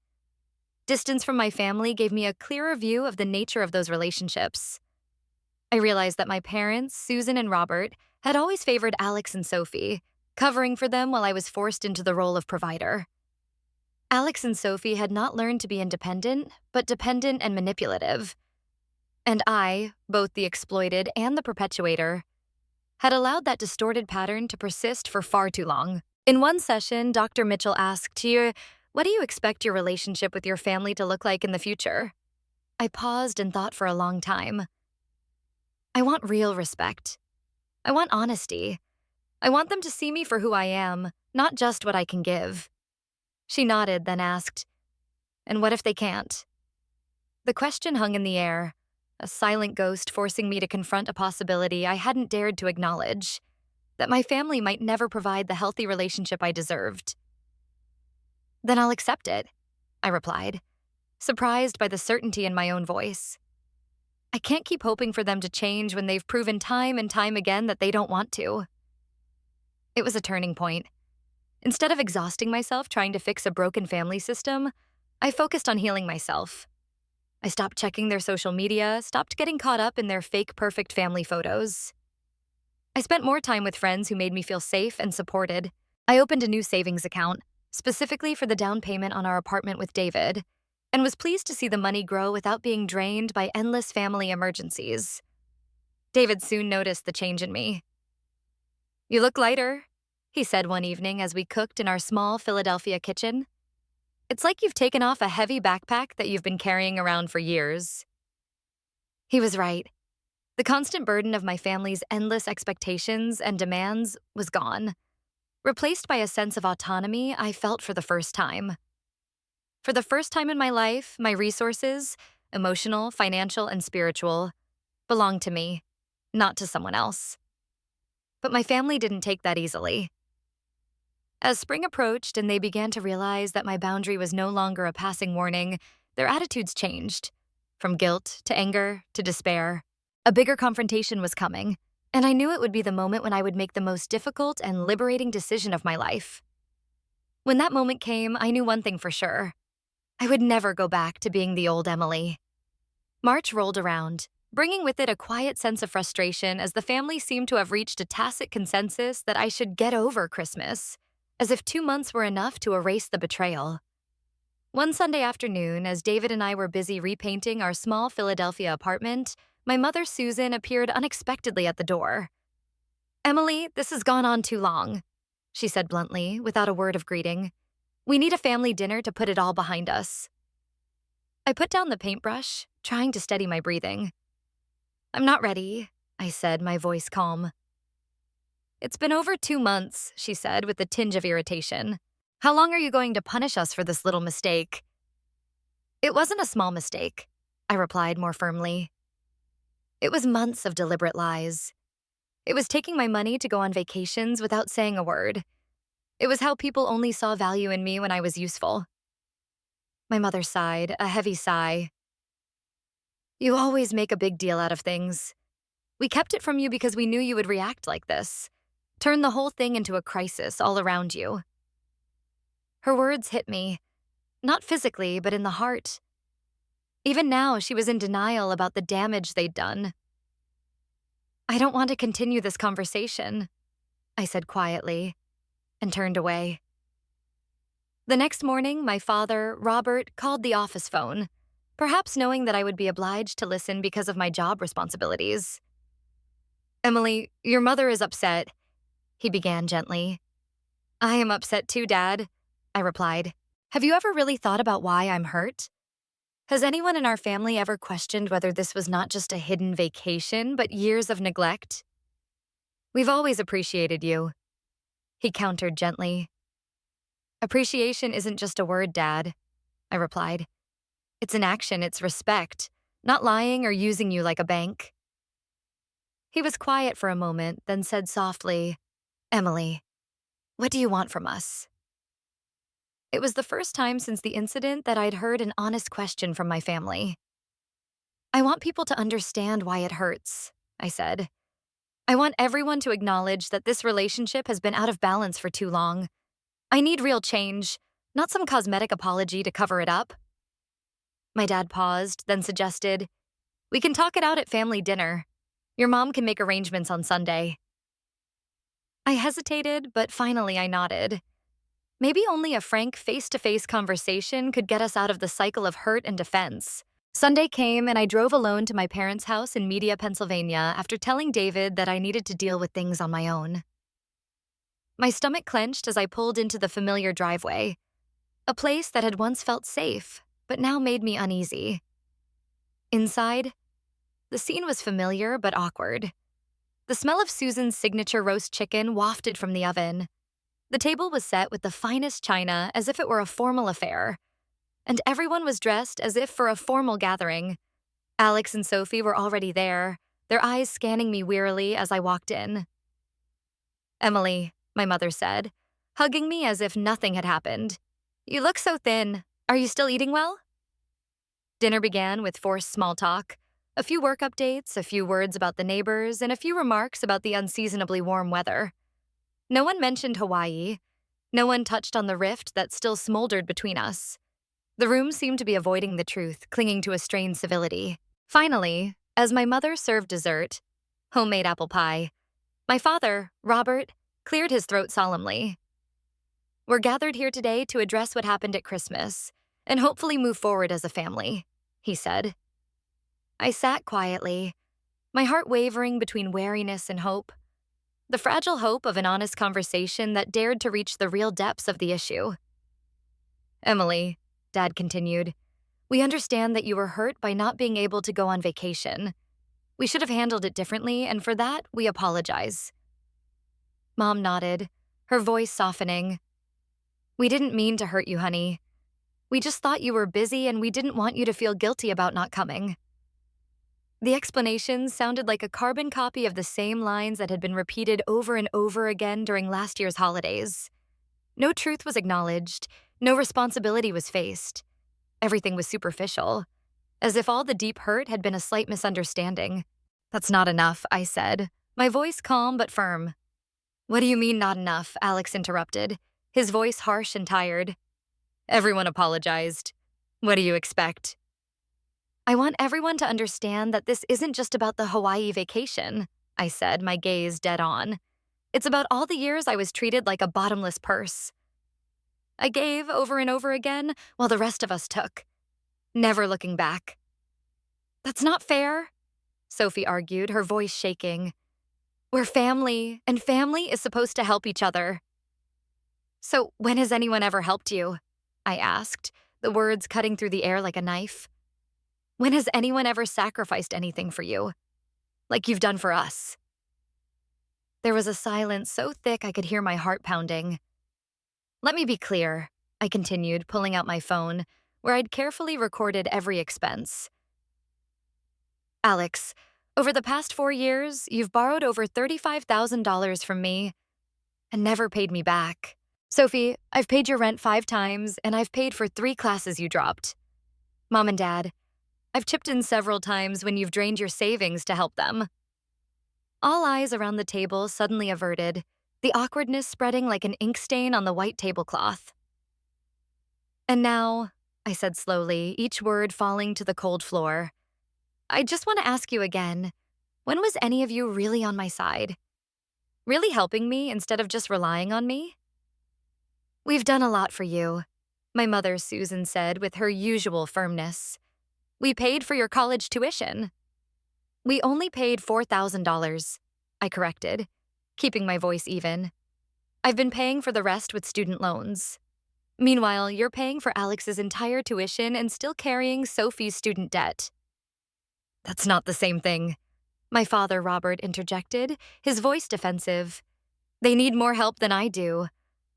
Speaker 1: Distance from my family gave me a clearer view of the nature of those relationships. I realized that my parents, Susan and Robert, had always favored Alex and Sophie, covering for them while I was forced into the role of provider. Alex and Sophie had not learned to be independent, but dependent and manipulative. And I, both the exploited and the perpetuator, had allowed that distorted pattern to persist for far too long. In one session, Dr. Mitchell asked, what do you expect your relationship with your family to look like in the future? I paused and thought for a long time. I want real respect. I want honesty. I want them to see me for who I am, not just what I can give. She nodded, then asked, and what if they can't? The question hung in the air, a silent ghost forcing me to confront a possibility I hadn't dared to acknowledge, that my family might never provide the healthy relationship I deserved. Then I'll accept it, I replied, surprised by the certainty in my own voice. I can't keep hoping for them to change when they've proven time and time again that they don't want to. It was a turning point. Instead of exhausting myself trying to fix a broken family system, I focused on healing myself. I stopped checking their social media, stopped getting caught up in their fake perfect family photos. I spent more time with friends who made me feel safe and supported. I opened a new savings account, specifically for the down payment on our apartment with David, and was pleased to see the money grow without being drained by endless family emergencies. David soon noticed the change in me. You look lighter, he said one evening as we cooked in our small Philadelphia kitchen. It's like you've taken off a heavy backpack that you've been carrying around for years. He was right. The constant burden of my family's endless expectations and demands was gone, replaced by a sense of autonomy I felt for the first time. For the first time in my life, my resources, emotional, financial, and spiritual, belonged to me, not to someone else. But my family didn't take that easily. As spring approached and they began to realize that my boundary was no longer a passing warning, their attitudes changed, from guilt to anger to despair. A bigger confrontation was coming, and I knew it would be the moment when I would make the most difficult and liberating decision of my life. When that moment came, I knew one thing for sure. I would never go back to being the old Emily. March rolled around, bringing with it a quiet sense of frustration as the family seemed to have reached a tacit consensus that I should get over Christmas, as if 2 months were enough to erase the betrayal. One Sunday afternoon, as David and I were busy repainting our small Philadelphia apartment, my mother, Susan, appeared unexpectedly at the door. Emily, this has gone on too long, she said bluntly, without a word of greeting. We need a family dinner to put it all behind us. I put down the paintbrush, trying to steady my breathing. I'm not ready, I said, my voice calm. It's been over 2 months, she said, with a tinge of irritation. How long are you going to punish us for this little mistake? It wasn't a small mistake, I replied more firmly. It was months of deliberate lies. It was taking my money to go on vacations without saying a word. It was how people only saw value in me when I was useful. My mother sighed, a heavy sigh. You always make a big deal out of things. We kept it from you because we knew you would react like this. Turn the whole thing into a crisis all around you. Her words hit me, not physically, but in the heart. Even now, she was in denial about the damage they'd done. I don't want to continue this conversation, I said quietly, and turned away. The next morning, my father, Robert, called the office phone. perhaps knowing that I would be obliged to listen because of my job responsibilities. Emily, your mother is upset, he began gently. I am upset too, Dad, I replied. Have you ever really thought about why I'm hurt? Has anyone in our family ever questioned whether this was not just a hidden vacation, but years of neglect? We've always appreciated you, he countered gently. Appreciation isn't just a word, Dad, I replied. It's an action, it's respect, not lying or using you like a bank. He was quiet for a moment, then said softly, Emily, what do you want from us? It was the first time since the incident that I'd heard an honest question from my family. I want people to understand why it hurts, I said. I want everyone to acknowledge that this relationship has been out of balance for too long. I need real change, not some cosmetic apology to cover it up. My dad paused, then suggested, we can talk it out at family dinner. Your mom can make arrangements on Sunday. I hesitated, but finally I nodded. Maybe only a frank face-to-face conversation could get us out of the cycle of hurt and defense. Sunday came and I drove alone to my parents' house in Media, Pennsylvania after telling David that I needed to deal with things on my own. My stomach clenched as I pulled into the familiar driveway, a place that had once felt safe, but now made me uneasy. Inside, the scene was familiar but awkward. The smell of Susan's signature roast chicken wafted from the oven. The table was set with the finest china as if it were a formal affair, and everyone was dressed as if for a formal gathering. Alex and Sophie were already there, their eyes scanning me wearily as I walked in. Emily, my mother said, hugging me as if nothing had happened. You look so thin. Are you still eating well? Dinner began with forced small talk, a few work updates, a few words about the neighbors, and a few remarks about the unseasonably warm weather. No one mentioned Hawaii. No one touched on the rift that still smoldered between us. The room seemed to be avoiding the truth, clinging to a strained civility. Finally, as my mother served dessert, homemade apple pie, my father, Robert, cleared his throat solemnly. We're gathered here today to address what happened at Christmas and hopefully move forward as a family, he said. I sat quietly, my heart wavering between wariness and hope, the fragile hope of an honest conversation that dared to reach the real depths of the issue. Emily, Dad continued, we understand that you were hurt by not being able to go on vacation. We should have handled it differently, and for that, we apologize. Mom nodded, her voice softening. We didn't mean to hurt you, honey. We just thought you were busy and we didn't want you to feel guilty about not coming. The explanation sounded like a carbon copy of the same lines that had been repeated over and over again during last year's holidays. No truth was acknowledged, no responsibility was faced. Everything was superficial, as if all the deep hurt had been a slight misunderstanding. That's not enough, I said, my voice calm but firm. What do you mean not enough? Alex interrupted, his voice harsh and tired. Everyone apologized. What do you expect? I want everyone to understand that this isn't just about the Hawaii vacation, I said, my gaze dead on. It's about all the years I was treated like a bottomless purse. I gave over and over again while the rest of us took, never looking back. That's not fair, Sophie argued, her voice shaking. We're family, and family is supposed to help each other. So when has anyone ever helped you? I asked, the words cutting through the air like a knife. When has anyone ever sacrificed anything for you? Like you've done for us? There was a silence so thick I could hear my heart pounding. Let me be clear, I continued, pulling out my phone, where I'd carefully recorded every expense. Alex, over the past 4 years, you've borrowed over $35,000 from me and never paid me back. Sophie, I've paid your rent 5 times, and I've paid for 3 classes you dropped. Mom and Dad, I've chipped in several times when you've drained your savings to help them. All eyes around the table suddenly averted, the awkwardness spreading like an ink stain on the white tablecloth. And now, I said slowly, each word falling to the cold floor, I just want to ask you again, when was any of you really on my side? Really helping me instead of just relying on me? We've done a lot for you, my mother Susan said with her usual firmness. We paid for your college tuition. We only paid $4,000, I corrected, keeping my voice even. I've been paying for the rest with student loans. Meanwhile, you're paying for Alex's entire tuition and still carrying Sophie's student debt. That's not the same thing, my father, Robert, interjected, his voice defensive. They need more help than I do.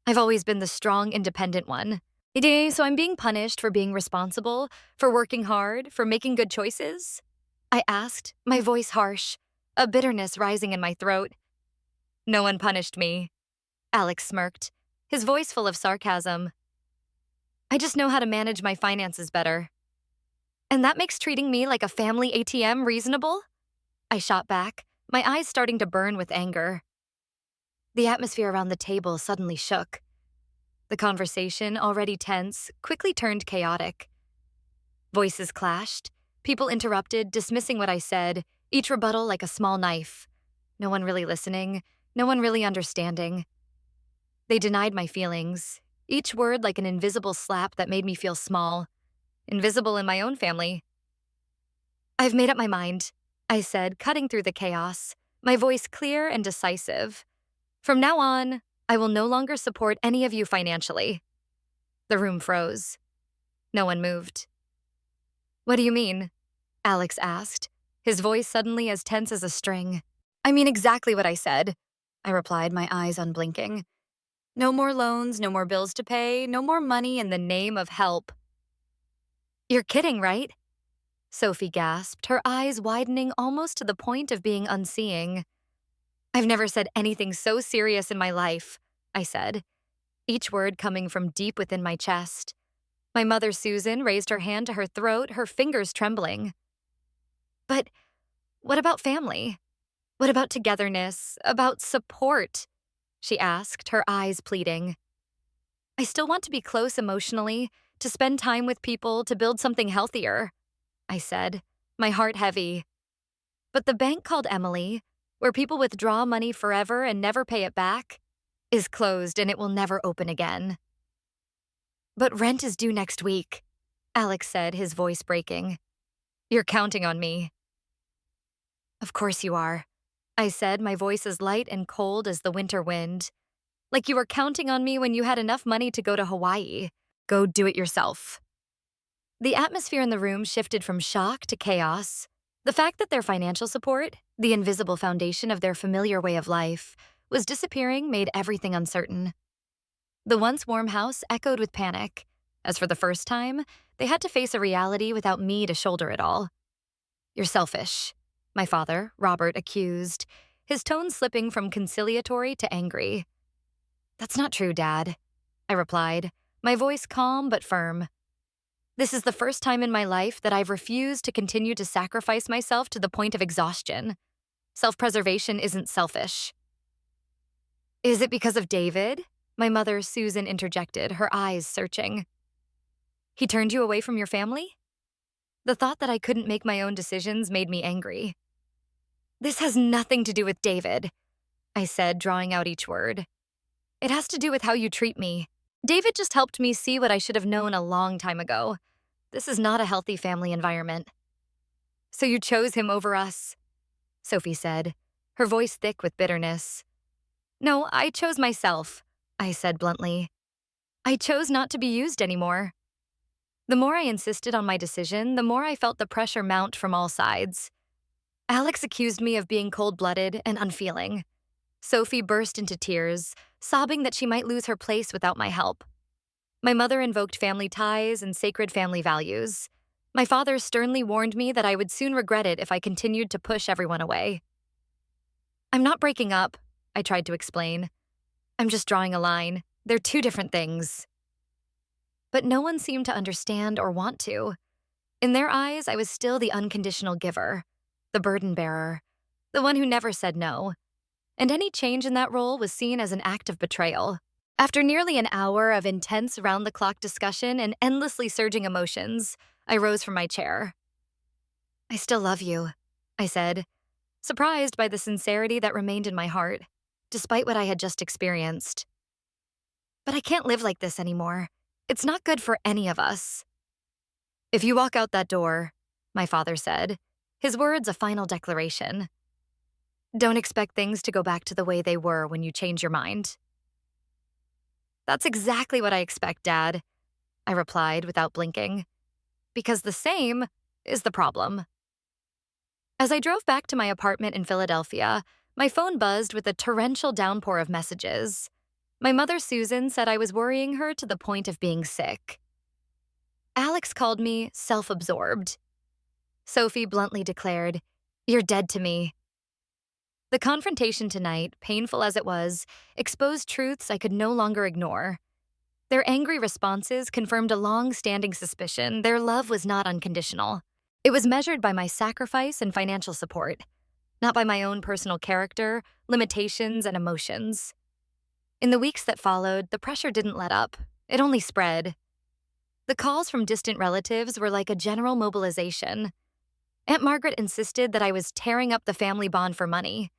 Speaker 1: I've always been the strong, independent one. So I'm being punished for being responsible, for working hard, for making good choices? I asked, my voice harsh, a bitterness rising in my throat. No one punished me, Alex smirked, his voice full of sarcasm. I just know how to manage my finances better. And that makes treating me like a family ATM reasonable? I shot back, my eyes starting to burn with anger. The atmosphere around the table suddenly shook. The conversation, already tense, quickly turned chaotic. Voices clashed, people interrupted, dismissing what I said, each rebuttal like a small knife. No one really listening, no one really understanding. They denied my feelings, each word like an invisible slap that made me feel small. Invisible in my own family. I've made up my mind, I said, cutting through the chaos, my voice clear and decisive. From now on, I will no longer support any of you financially. The room froze. No one moved. What do you mean? Alex asked, his voice suddenly as tense as a string. I mean exactly what I said, I replied, my eyes unblinking. No more loans, no more bills to pay, no more money in the name of help. You're kidding, right? Sophie gasped, her eyes widening almost to the point of being unseeing. I've never said anything so serious in my life, I said, each word coming from deep within my chest. My mother, Susan, raised her hand to her throat, her fingers trembling. But what about family? What about togetherness? About support? She asked, her eyes pleading. I still want to be close emotionally, to spend time with people, to build something healthier, I said, my heart heavy. But the bank called Emily, where people withdraw money forever and never pay it back, is closed and it will never open again. But rent is due next week, Alex said, his voice breaking. You're counting on me. Of course you are, I said, my voice as light and cold as the winter wind. Like you were counting on me when you had enough money to go to Hawaii. Go do it yourself. The atmosphere in the room shifted from shock to chaos. The fact that their financial support, the invisible foundation of their familiar way of life, was disappearing made everything uncertain. The once warm house echoed with panic, as for the first time, they had to face a reality without me to shoulder it all. You're selfish, my father, Robert, accused, his tone slipping from conciliatory to angry. That's not true, Dad, I replied, my voice calm but firm. This is the first time in my life that I've refused to continue to sacrifice myself to the point of exhaustion. Self-preservation isn't selfish. Is it because of David? My mother, Susan, interjected, her eyes searching. He turned you away from your family? The thought that I couldn't make my own decisions made me angry. This has nothing to do with David, I said, drawing out each word. It has to do with how you treat me. David just helped me see what I should have known a long time ago. This is not a healthy family environment. So you chose him over us, Sophie said, her voice thick with bitterness. No, I chose myself, I said bluntly. I chose not to be used anymore. The more I insisted on my decision, the more I felt the pressure mount from all sides. Alex accused me of being cold-blooded and unfeeling. Sophie burst into tears, sobbing that she might lose her place without my help. My mother invoked family ties and sacred family values. My father sternly warned me that I would soon regret it if I continued to push everyone away. I'm not breaking up, I tried to explain. I'm just drawing a line. They're two different things. But no one seemed to understand or want to. In their eyes, I was still the unconditional giver, the burden bearer, the one who never said no. And any change in that role was seen as an act of betrayal. After nearly an hour of intense round-the-clock discussion and endlessly surging emotions, I rose from my chair. I still love you, I said, surprised by the sincerity that remained in my heart, despite what I had just experienced. But I can't live like this anymore. It's not good for any of us. If you walk out that door, my father said, his words a final declaration. Don't expect things to go back to the way they were when you change your mind. That's exactly what I expect, Dad, I replied without blinking. Because the same is the problem. As I drove back to my apartment in Philadelphia, my phone buzzed with a torrential downpour of messages. My mother, Susan, said I was worrying her to the point of being sick. Alex called me self-absorbed. Sophie bluntly declared, "You're dead to me." The confrontation tonight, painful as it was, exposed truths I could no longer ignore. Their angry responses confirmed a long-standing suspicion their love was not unconditional. It was measured by my sacrifice and financial support, not by my own personal character, limitations, and emotions. In the weeks that followed, the pressure didn't let up. It only spread. The calls from distant relatives were like a general mobilization. Aunt Margaret insisted that I was tearing up the family bond for money.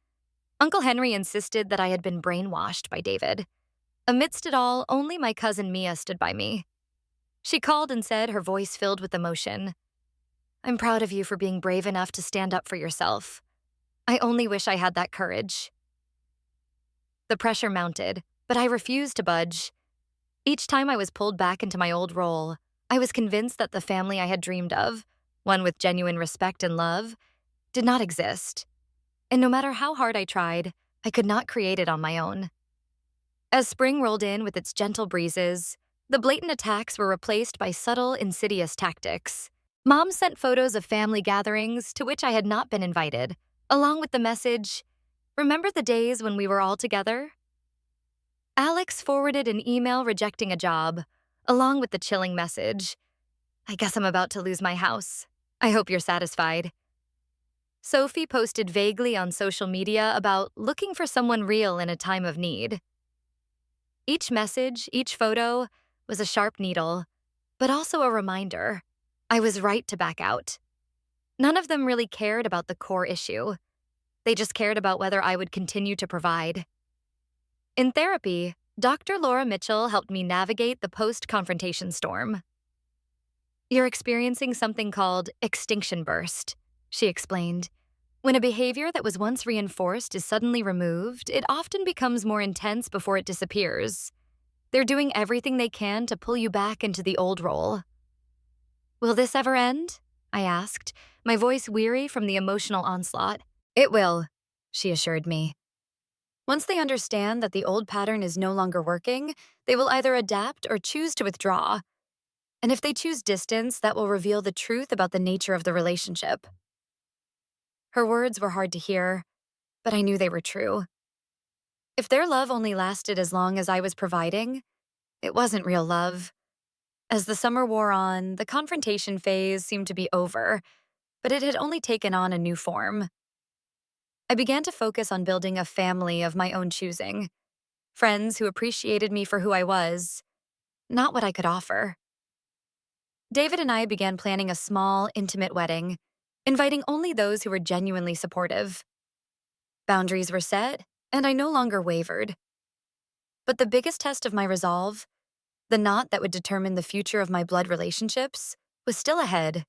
Speaker 1: Uncle Henry insisted that I had been brainwashed by David. Amidst it all, only my cousin Mia stood by me. She called and said, her voice filled with emotion, "I'm proud of you for being brave enough to stand up for yourself. I only wish I had that courage." The pressure mounted, but I refused to budge. Each time I was pulled back into my old role, I was convinced that the family I had dreamed of, one with genuine respect and love, did not exist. And no matter how hard I tried, I could not create it on my own. As spring rolled in with its gentle breezes, the blatant attacks were replaced by subtle, insidious tactics. Mom sent photos of family gatherings to which I had not been invited, along with the message, "Remember the days when we were all together?" Alex forwarded an email rejecting a job, along with the chilling message, "I guess I'm about to lose my house. I hope you're satisfied." Sophie posted vaguely on social media about looking for someone real in a time of need. Each message, each photo, was a sharp needle, but also a reminder. I was right to back out. None of them really cared about the core issue. They just cared about whether I would continue to provide. In therapy, Dr. Laura Mitchell helped me navigate the post-confrontation storm. "You're experiencing something called extinction burst," she explained. "When a behavior that was once reinforced is suddenly removed, it often becomes more intense before it disappears. They're doing everything they can to pull you back into the old role." "Will this ever end?" I asked, my voice weary from the emotional onslaught. "It will," she assured me. "Once they understand that the old pattern is no longer working, they will either adapt or choose to withdraw. And if they choose distance, that will reveal the truth about the nature of the relationship." Her words were hard to hear, but I knew they were true. If their love only lasted as long as I was providing, it wasn't real love. As the summer wore on, the confrontation phase seemed to be over, but it had only taken on a new form. I began to focus on building a family of my own choosing, friends who appreciated me for who I was, not what I could offer. David and I began planning a small, intimate wedding, inviting only those who were genuinely supportive. Boundaries were set, and I no longer wavered. But the biggest test of my resolve, the knot that would determine the future of my blood relationships, was still ahead,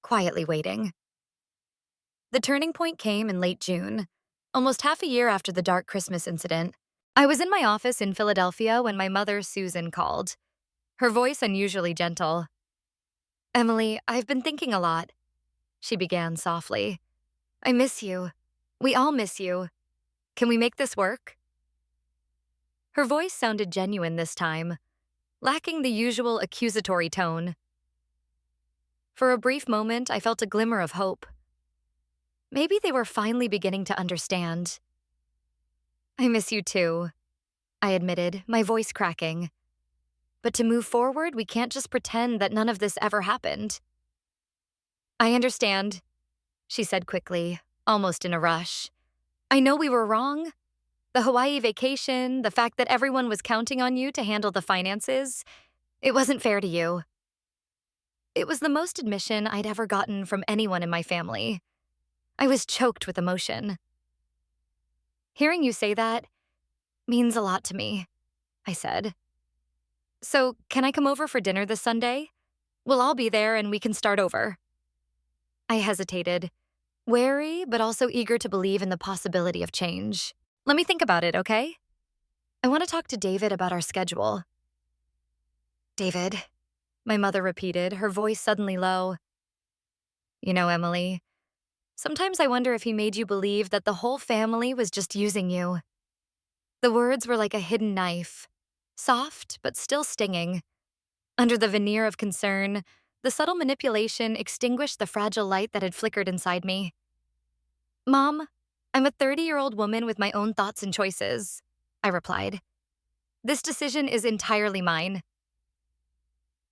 Speaker 1: quietly waiting. The turning point came in late June, almost half a year after the dark Christmas incident. I was in my office in Philadelphia when my mother, Susan, called, her voice unusually gentle. "Emily, I've been thinking a lot," she began softly. "I miss you. We all miss you. Can we make this work?" Her voice sounded genuine this time, lacking the usual accusatory tone. For a brief moment, I felt a glimmer of hope. Maybe they were finally beginning to understand. "I miss you too," I admitted, my voice cracking. "But to move forward, we can't just pretend that none of this ever happened." "I understand," she said quickly, almost in a rush. "I know we were wrong. The Hawaii vacation, the fact that everyone was counting on you to handle the finances, it wasn't fair to you." It was the most admission I'd ever gotten from anyone in my family. I was choked with emotion. "Hearing you say that means a lot to me," I said. "So, can I come over for dinner this Sunday? We'll all be there and we can start over." I hesitated, wary but also eager to believe in the possibility of change. Let me think about it, okay? I want to talk to David about our schedule. David, my mother repeated, her voice suddenly low. You know, Emily, sometimes I wonder if he made you believe that the whole family was just using you. The words were like a hidden knife, soft but still stinging. Under the veneer of concern, the subtle manipulation extinguished the fragile light that had flickered inside me. Mom, I'm a 30-year-old woman with my own thoughts and choices, I replied. This decision is entirely mine.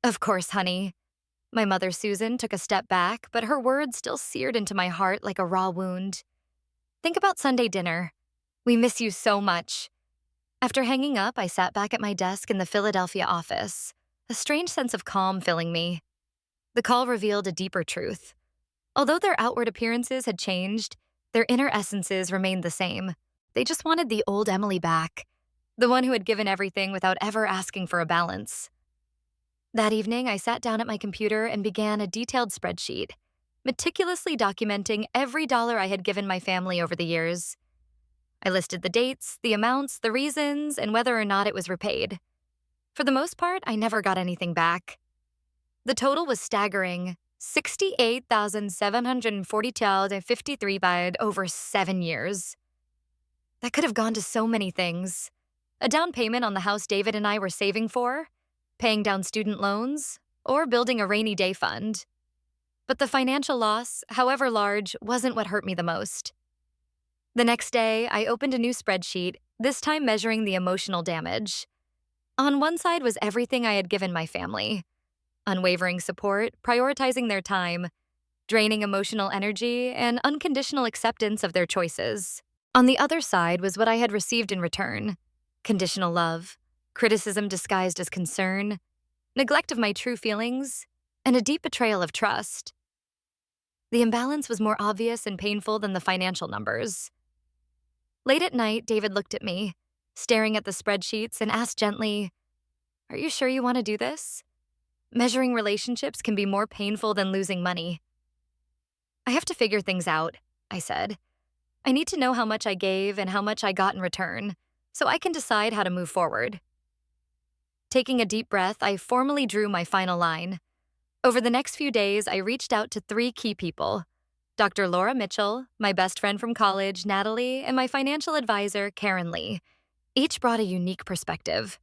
Speaker 1: Of course, honey. My mother, Susan, took a step back, but her words still seared into my heart like a raw wound. Think about Sunday dinner. We miss you so much. After hanging up, I sat back at my desk in the Philadelphia office, a strange sense of calm filling me. The call revealed a deeper truth. Although their outward appearances had changed, their inner essences remained the same. They just wanted the old Emily back, the one who had given everything without ever asking for a balance. That evening, I sat down at my computer and began a detailed spreadsheet, meticulously documenting every dollar I had given my family over the years. I listed the dates, the amounts, the reasons, and whether or not it was repaid. For the most part, I never got anything back. The total was staggering, $68,742.53 over 7 years. That could have gone to so many things. A down payment on the house David and I were saving for, paying down student loans, or building a rainy day fund. But the financial loss, however large, wasn't what hurt me the most. The next day, I opened a new spreadsheet, this time measuring the emotional damage. On one side was everything I had given my family: unwavering support, prioritizing their time, draining emotional energy, and unconditional acceptance of their choices. On the other side was what I had received in return: conditional love, criticism disguised as concern, neglect of my true feelings, and a deep betrayal of trust. The imbalance was more obvious and painful than the financial numbers. Late at night, David looked at me, staring at the spreadsheets, and asked gently, "Are you sure you want to do this? Measuring relationships can be more painful than losing money." "I have to figure things out," I said. "I need to know how much I gave and how much I got in return, so I can decide how to move forward." Taking a deep breath, I formally drew my final line. Over the next few days, I reached out to 3 key people: Dr. Laura Mitchell, my best friend from college, Natalie, and my financial advisor, Karen Lee. Each brought a unique perspective.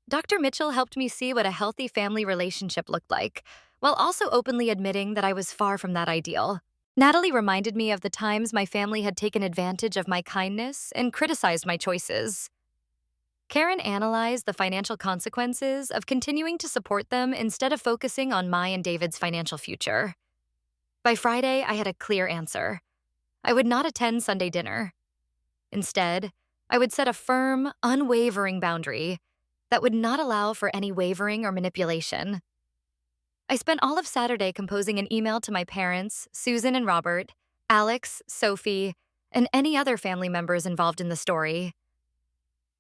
Speaker 1: Dr. Mitchell helped me see what a healthy family relationship looked like, while also openly admitting that I was far from that ideal. Natalie reminded me of the times my family had taken advantage of my kindness and criticized my choices. Karen analyzed the financial consequences of continuing to support them instead of focusing on my and David's financial future. By Friday, I had a clear answer. I would not attend Sunday dinner. Instead, I would set a firm, unwavering boundary that would not allow for any wavering or manipulation. I spent all of Saturday composing an email to my parents, Susan and Robert, Alex, Sophie, and any other family members involved in the story.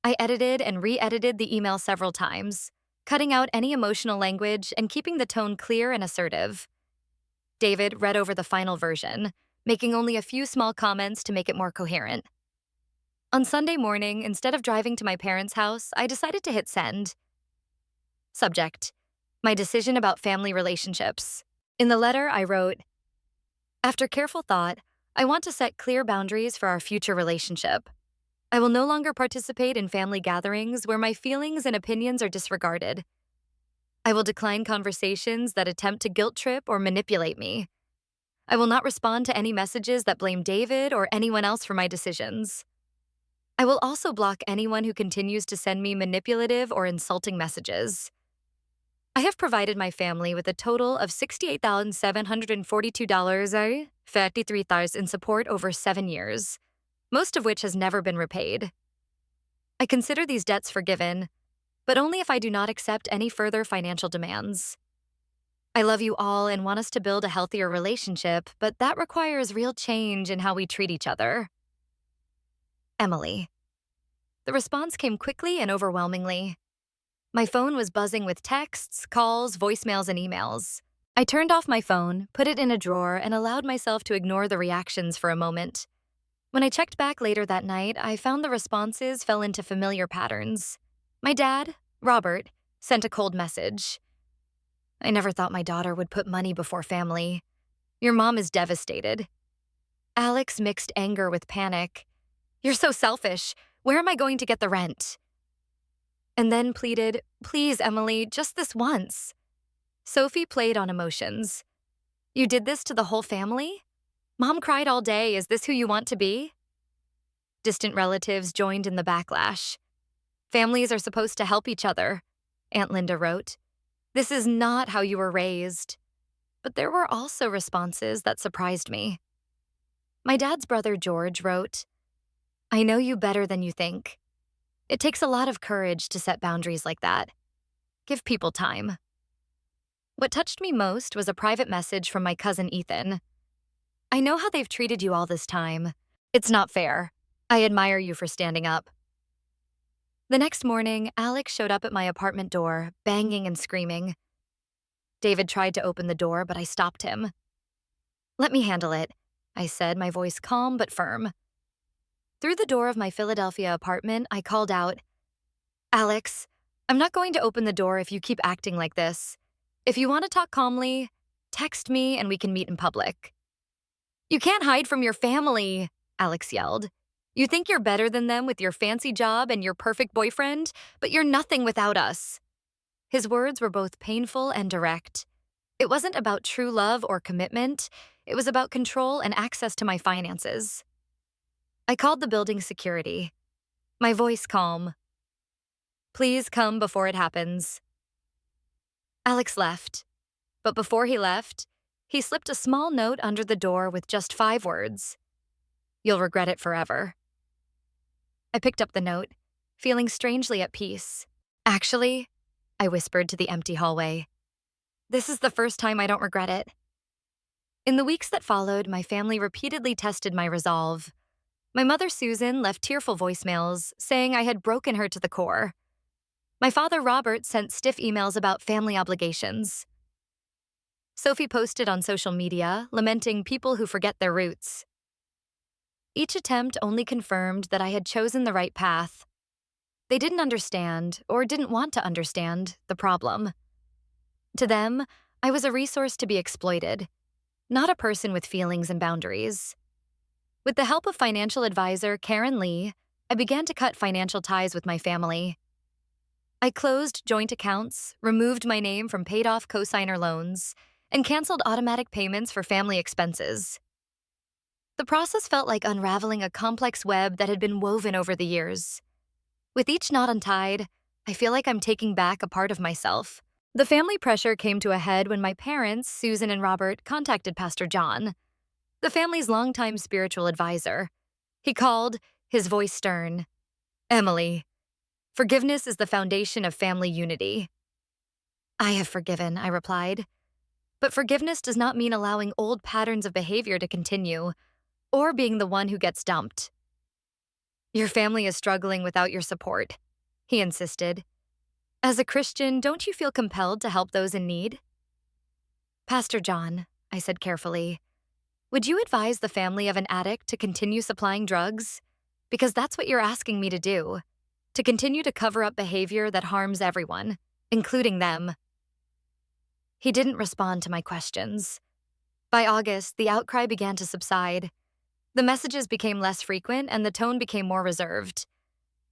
Speaker 1: I edited and re-edited the email several times, cutting out any emotional language and keeping the tone clear and assertive. David read over the final version, making only a few small comments to make it more coherent. On Sunday morning, instead of driving to my parents' house, I decided to hit send. Subject: my decision about family relationships. In the letter, I wrote, "After careful thought, I want to set clear boundaries for our future relationship. I will no longer participate in family gatherings where my feelings and opinions are disregarded. I will decline conversations that attempt to guilt trip or manipulate me. I will not respond to any messages that blame David or anyone else for my decisions. I will also block anyone who continues to send me manipulative or insulting messages. I have provided my family with a total of $68,742.53 in support over 7 years, most of which has never been repaid. I consider these debts forgiven, but only if I do not accept any further financial demands. I love you all and want us to build a healthier relationship, but that requires real change in how we treat each other. Emily." The response came quickly and overwhelmingly. My phone was buzzing with texts, calls, voicemails, and emails. I turned off my phone, put it in a drawer, and allowed myself to ignore the reactions for a moment. When I checked back later that night, I found the responses fell into familiar patterns. My dad, Robert, sent a cold message. I never thought my daughter would put money before family. Your mom is devastated. Alex mixed anger with panic. You're so selfish. Where am I going to get the rent? And then pleaded, please, Emily, just this once. Sophie played on emotions. You did this to the whole family? Mom cried all day. Is this who you want to be? Distant relatives joined in the backlash. Families are supposed to help each other, Aunt Linda wrote. This is not how you were raised. But there were also responses that surprised me. My dad's brother George wrote, I know you better than you think. It takes a lot of courage to set boundaries like that. Give people time. What touched me most was a private message from my cousin Ethan. I know how they've treated you all this time. It's not fair. I admire you for standing up. The next morning, Alex showed up at my apartment door, banging and screaming. David tried to open the door, but I stopped him. Let me handle it, I said, my voice calm but firm. Through the door of my Philadelphia apartment, I called out, Alex, I'm not going to open the door if you keep acting like this. If you want to talk calmly, text me and we can meet in public. You can't hide from your family, Alex yelled. You think you're better than them with your fancy job and your perfect boyfriend, but you're nothing without us. His words were both painful and direct. It wasn't about true love or commitment. It was about control and access to my finances. I called the building security, my voice calm. Please come before it happens. Alex left, but before he left, he slipped a small note under the door with just 5 words. You'll regret it forever. I picked up the note, feeling strangely at peace. Actually, I whispered to the empty hallway, this is the first time I don't regret it. In the weeks that followed, my family repeatedly tested my resolve. My mother, Susan, left tearful voicemails saying I had broken her to the core. My father, Robert, sent stiff emails about family obligations. Sophie posted on social media, lamenting people who forget their roots. Each attempt only confirmed that I had chosen the right path. They didn't understand, or didn't want to understand, the problem. To them, I was a resource to be exploited, not a person with feelings and boundaries. With the help of financial advisor Karen Lee, I began to cut financial ties with my family. I closed joint accounts, removed my name from paid-off cosigner loans, and canceled automatic payments for family expenses. The process felt like unraveling a complex web that had been woven over the years. With each knot untied, I feel like I'm taking back a part of myself. The family pressure came to a head when my parents, Susan and Robert, contacted Pastor John, the family's longtime spiritual advisor. He called, his voice stern. Emily, forgiveness is the foundation of family unity. I have forgiven, I replied. But forgiveness does not mean allowing old patterns of behavior to continue, or being the one who gets dumped. Your family is struggling without your support, he insisted. As a Christian, don't you feel compelled to help those in need? Pastor John, I said carefully, would you advise the family of an addict to continue supplying drugs? Because that's what you're asking me to do, to continue to cover up behavior that harms everyone, including them. He didn't respond to my questions. By August, the outcry began to subside. The messages became less frequent and the tone became more reserved.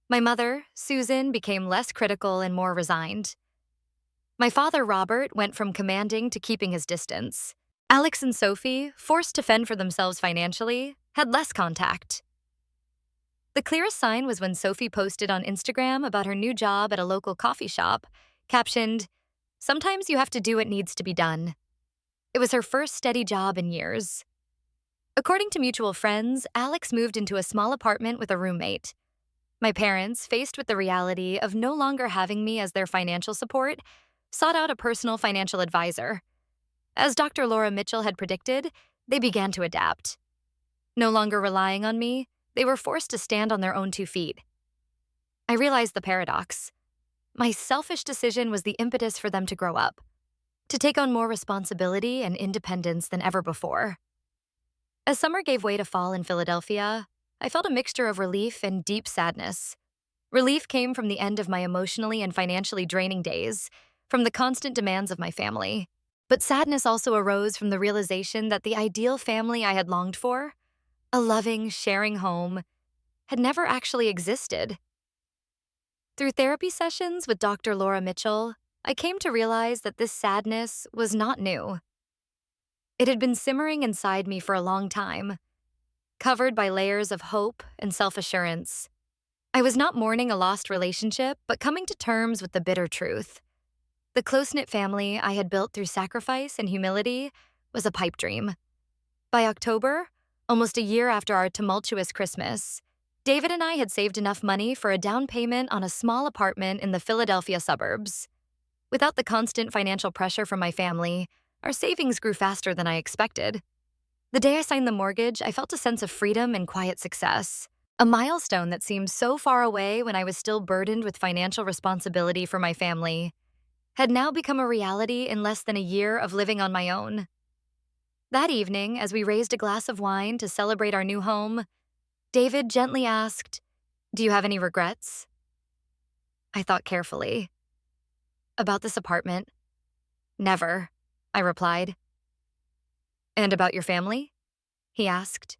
Speaker 1: My mother, Susan, became less critical and more resigned. My father, Robert, went from commanding to keeping his distance. Alex and Sophie, forced to fend for themselves financially, had less contact. The clearest sign was when Sophie posted on Instagram about her new job at a local coffee shop, captioned, "Sometimes you have to do what needs to be done." It was her first steady job in years. According to mutual friends, Alex moved into a small apartment with a roommate. My parents, faced with the reality of no longer having me as their financial support, sought out a personal financial advisor. As Dr. Laura Mitchell had predicted, they began to adapt. No longer relying on me, they were forced to stand on their own 2 feet. I realized the paradox. My selfish decision was the impetus for them to grow up. to take on more responsibility and independence than ever before. As summer gave way to fall in Philadelphia, I felt a mixture of relief and deep sadness. Relief came from the end of my emotionally and financially draining days, from the constant demands of my family. But sadness also arose from the realization that the ideal family I had longed for, a loving, sharing home, had never actually existed. Through therapy sessions with Dr. Laura Mitchell, I came to realize that this sadness was not new. It had been simmering inside me for a long time, covered by layers of hope and self-assurance. I was not mourning a lost relationship, but coming to terms with the bitter truth. The close-knit family I had built through sacrifice and humility was a pipe dream. By October, almost a year after our tumultuous Christmas, David and I had saved enough money for a down payment on a small apartment in the Philadelphia suburbs. Without the constant financial pressure from my family, our savings grew faster than I expected. The day I signed the mortgage, I felt a sense of freedom and quiet success. A milestone that seemed so far away when I was still burdened with financial responsibility for my family had now become a reality in less than a year of living on my own. That evening, as we raised a glass of wine to celebrate our new home, David gently asked, "Do you have any regrets?" I thought carefully. "About this apartment? Never," I replied. "And about your family?" he asked.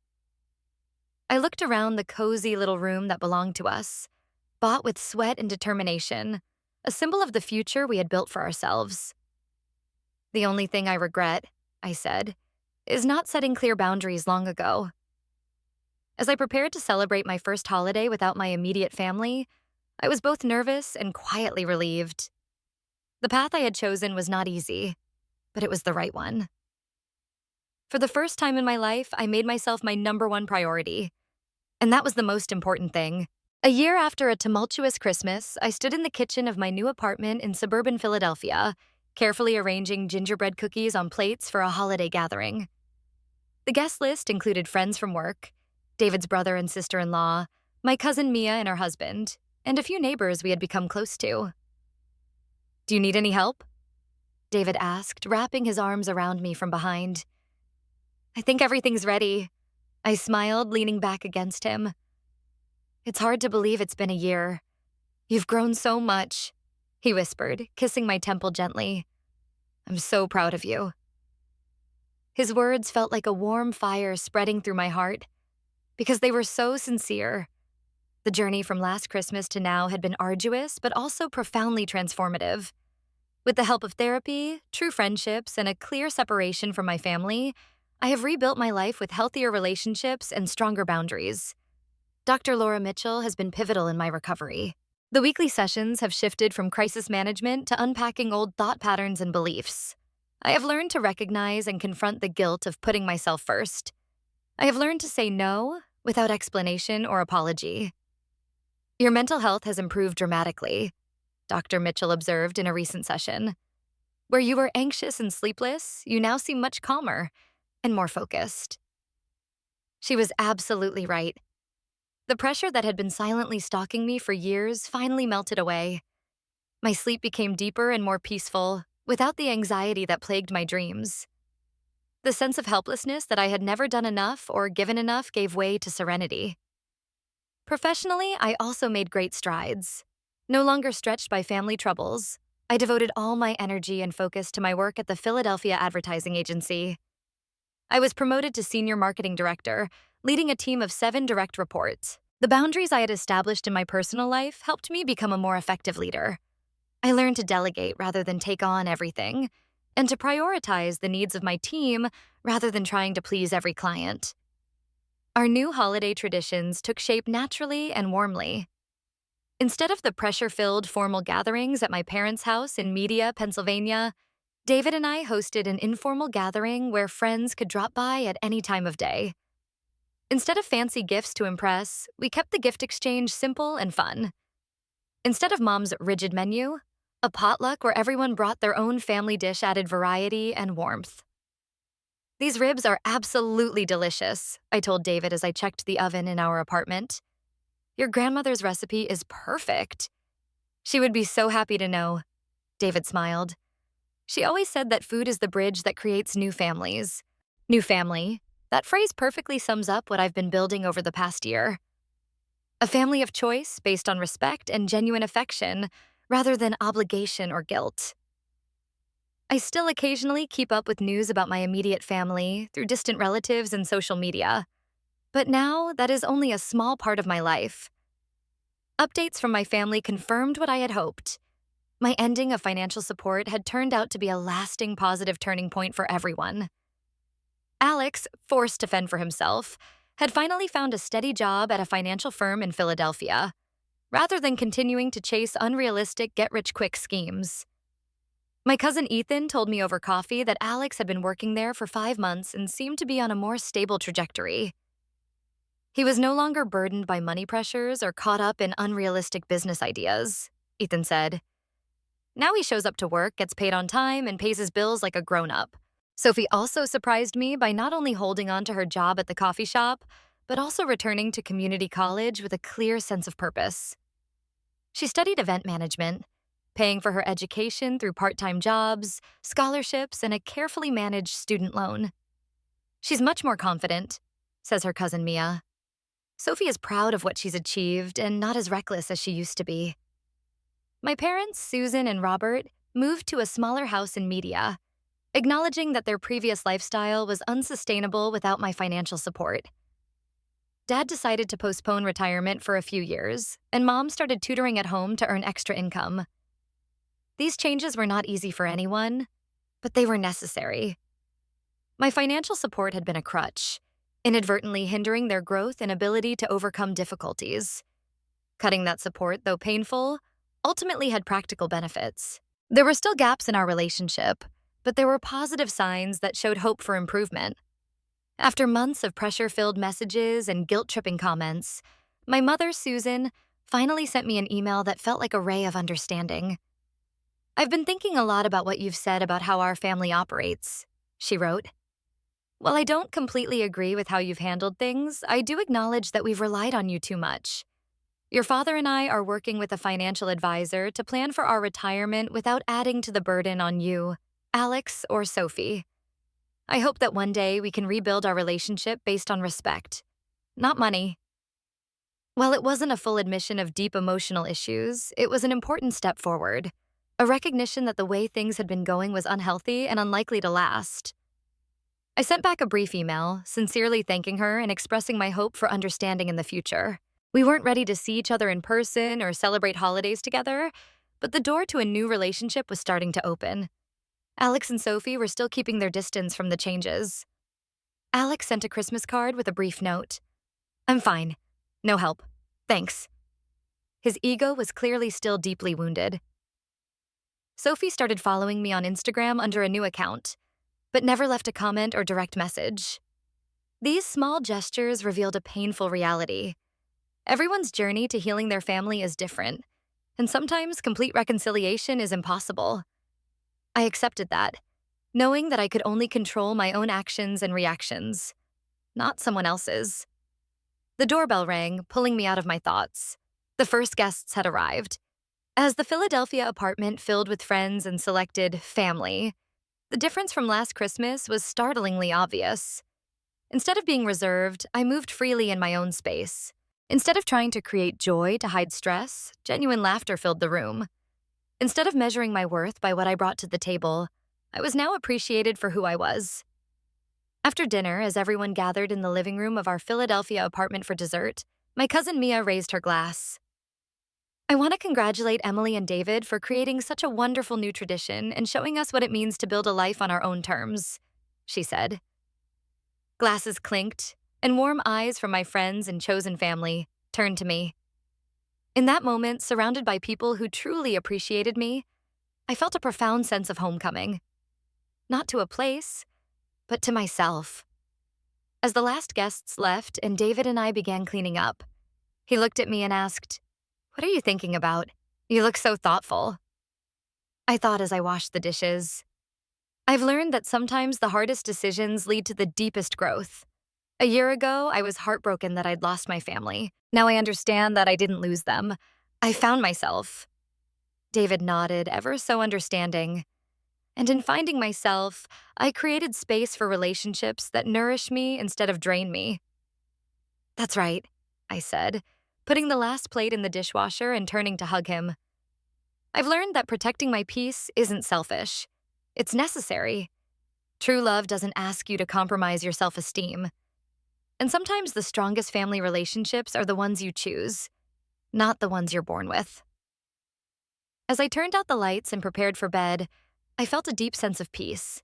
Speaker 1: I looked around the cozy little room that belonged to us, bought with sweat and determination, a symbol of the future we had built for ourselves. "The only thing I regret," I said, "is not setting clear boundaries long ago." As I prepared to celebrate my first holiday without my immediate family, I was both nervous and quietly relieved. The path I had chosen was not easy, but it was the right one. For the first time in my life, I made myself my number one priority. And that was the most important thing. A year after a tumultuous Christmas, I stood in the kitchen of my new apartment in suburban Philadelphia, carefully arranging gingerbread cookies on plates for a holiday gathering. The guest list included friends from work, David's brother and sister-in-law, my cousin Mia and her husband, and a few neighbors we had become close to. "Do you need any help?" David asked, wrapping his arms around me from behind. "I think everything's ready," I smiled, leaning back against him. "It's hard to believe it's been a year. You've grown so much," he whispered, kissing my temple gently. "I'm so proud of you." His words felt like a warm fire spreading through my heart, because they were so sincere. The journey from last Christmas to now had been arduous, but also profoundly transformative. With the help of therapy, true friendships, and a clear separation from my family, I have rebuilt my life with healthier relationships and stronger boundaries. Dr. Laura Mitchell has been pivotal in my recovery. The weekly sessions have shifted from crisis management to unpacking old thought patterns and beliefs. I have learned to recognize and confront the guilt of putting myself first. I have learned to say no without explanation or apology. "Your mental health has improved dramatically," Dr. Mitchell observed in a recent session. "Where you were anxious and sleepless, you now seem much calmer and more focused." She was absolutely right. The pressure that had been silently stalking me for years finally melted away. My sleep became deeper and more peaceful, without the anxiety that plagued my dreams. The sense of helplessness that I had never done enough or given enough gave way to serenity. Professionally, I also made great strides. No longer stretched by family troubles, I devoted all my energy and focus to my work at the Philadelphia advertising agency. I was promoted to senior marketing director, leading a team of 7 direct reports. The boundaries I had established in my personal life helped me become a more effective leader. I learned to delegate rather than take on everything, and to prioritize the needs of my team rather than trying to please every client. Our new holiday traditions took shape naturally and warmly. Instead of the pressure-filled formal gatherings at my parents' house in Media, Pennsylvania, David and I hosted an informal gathering where friends could drop by at any time of day. Instead of fancy gifts to impress, we kept the gift exchange simple and fun. Instead of Mom's rigid menu, a potluck where everyone brought their own family dish added variety and warmth. "These ribs are absolutely delicious," I told David as I checked the oven in our apartment. "Your grandmother's recipe is perfect." "She would be so happy to know," David smiled. She always said that food is the bridge that creates new families. New family. That phrase perfectly sums up what I've been building over the past year. A family of choice based on respect and genuine affection, rather than obligation or guilt. I still occasionally keep up with news about my immediate family through distant relatives and social media, but now that is only a small part of my life. Updates from my family confirmed what I had hoped. My ending of financial support had turned out to be a lasting positive turning point for everyone. Alex, forced to fend for himself, had finally found a steady job at a financial firm in Philadelphia, rather than continuing to chase unrealistic get-rich-quick schemes. My cousin Ethan told me over coffee that Alex had been working there for 5 months and seemed to be on a more stable trajectory. He was no longer burdened by money pressures or caught up in unrealistic business ideas, Ethan said. Now he shows up to work, gets paid on time, and pays his bills like a grown-up. Sophie also surprised me by not only holding on to her job at the coffee shop, but also returning to community college with a clear sense of purpose. She studied event management, paying for her education through part-time jobs, scholarships, and a carefully managed student loan. She's much more confident, says her cousin Mia. Sophie is proud of what she's achieved and not as reckless as she used to be. My parents, Susan and Robert, moved to a smaller house in Media, acknowledging that their previous lifestyle was unsustainable without my financial support. Dad decided to postpone retirement for a few years, and Mom started tutoring at home to earn extra income. These changes were not easy for anyone, but they were necessary. My financial support had been a crutch, inadvertently hindering their growth and ability to overcome difficulties. Cutting that support, though painful, ultimately had practical benefits. There were still gaps in our relationship, but there were positive signs that showed hope for improvement. After months of pressure-filled messages and guilt-tripping comments, my mother, Susan, finally sent me an email that felt like a ray of understanding. "I've been thinking a lot about what you've said about how our family operates," she wrote. "While I don't completely agree with how you've handled things, I do acknowledge that we've relied on you too much. Your father and I are working with a financial advisor to plan for our retirement without adding to the burden on you, Alex, or Sophie. I hope that one day we can rebuild our relationship based on respect, not money." While it wasn't a full admission of deep emotional issues, it was an important step forward, a recognition that the way things had been going was unhealthy and unlikely to last. I sent back a brief email, sincerely thanking her and expressing my hope for understanding in the future. We weren't ready to see each other in person or celebrate holidays together, but the door to a new relationship was starting to open. Alex and Sophie were still keeping their distance from the changes. Alex sent a Christmas card with a brief note. "I'm fine. No help. Thanks." His ego was clearly still deeply wounded. Sophie started following me on Instagram under a new account, but never left a comment or direct message. These small gestures revealed a painful reality. Everyone's journey to healing their family is different, and sometimes complete reconciliation is impossible. I accepted that, knowing that I could only control my own actions and reactions, not someone else's. The doorbell rang, pulling me out of my thoughts. The first guests had arrived. As the Philadelphia apartment filled with friends and selected family, the difference from last Christmas was startlingly obvious. Instead of being reserved, I moved freely in my own space. Instead of trying to create joy to hide stress, genuine laughter filled the room. Instead of measuring my worth by what I brought to the table, I was now appreciated for who I was. After dinner, as everyone gathered in the living room of our Philadelphia apartment for dessert, my cousin Mia raised her glass. "I want to congratulate Emily and David for creating such a wonderful new tradition and showing us what it means to build a life on our own terms," she said. Glasses clinked, and warm eyes from my friends and chosen family turned to me. In that moment, surrounded by people who truly appreciated me, I felt a profound sense of homecoming. Not to a place, but to myself. As the last guests left and David and I began cleaning up, he looked at me and asked, "What are you thinking about? You look so thoughtful." I thought as I washed the dishes. I've learned that sometimes the hardest decisions lead to the deepest growth. A year ago, I was heartbroken that I'd lost my family. Now I understand that I didn't lose them. I found myself. David nodded, ever so understanding. And in finding myself, I created space for relationships that nourish me instead of drain me. That's right, I said, putting the last plate in the dishwasher and turning to hug him. I've learned that protecting my peace isn't selfish. It's necessary. True love doesn't ask you to compromise your self esteem. And sometimes the strongest family relationships are the ones you choose, not the ones you're born with. As I turned out the lights and prepared for bed, I felt a deep sense of peace.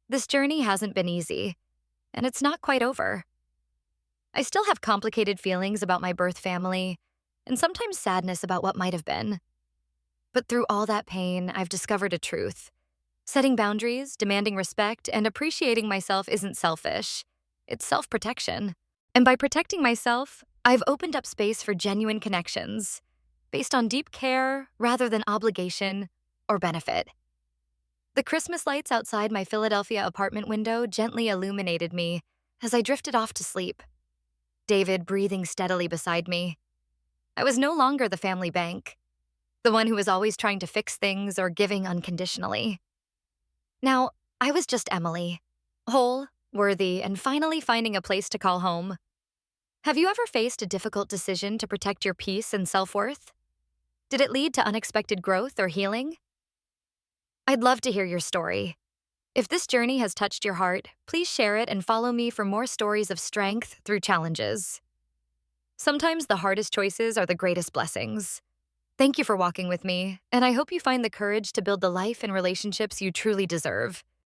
Speaker 1: This journey hasn't been easy, and it's not quite over. I still have complicated feelings about my birth family, and sometimes sadness about what might have been. But through all that pain, I've discovered a truth. Setting boundaries, demanding respect, and appreciating myself isn't selfish. It's self-protection. And by protecting myself, I've opened up space for genuine connections, based on deep care rather than obligation or benefit. The Christmas lights outside my Philadelphia apartment window gently illuminated me as I drifted off to sleep, David breathing steadily beside me. I was no longer the family bank, the one who was always trying to fix things or giving unconditionally. Now, I was just Emily, whole, worthy, and finally finding a place to call home. Have you ever faced a difficult decision to protect your peace and self-worth? Did it lead to unexpected growth or healing? I'd love to hear your story. If this journey has touched your heart, please share it and follow me for more stories of strength through challenges. Sometimes the hardest choices are the greatest blessings. Thank you for walking with me, and I hope you find the courage to build the life and relationships you truly deserve.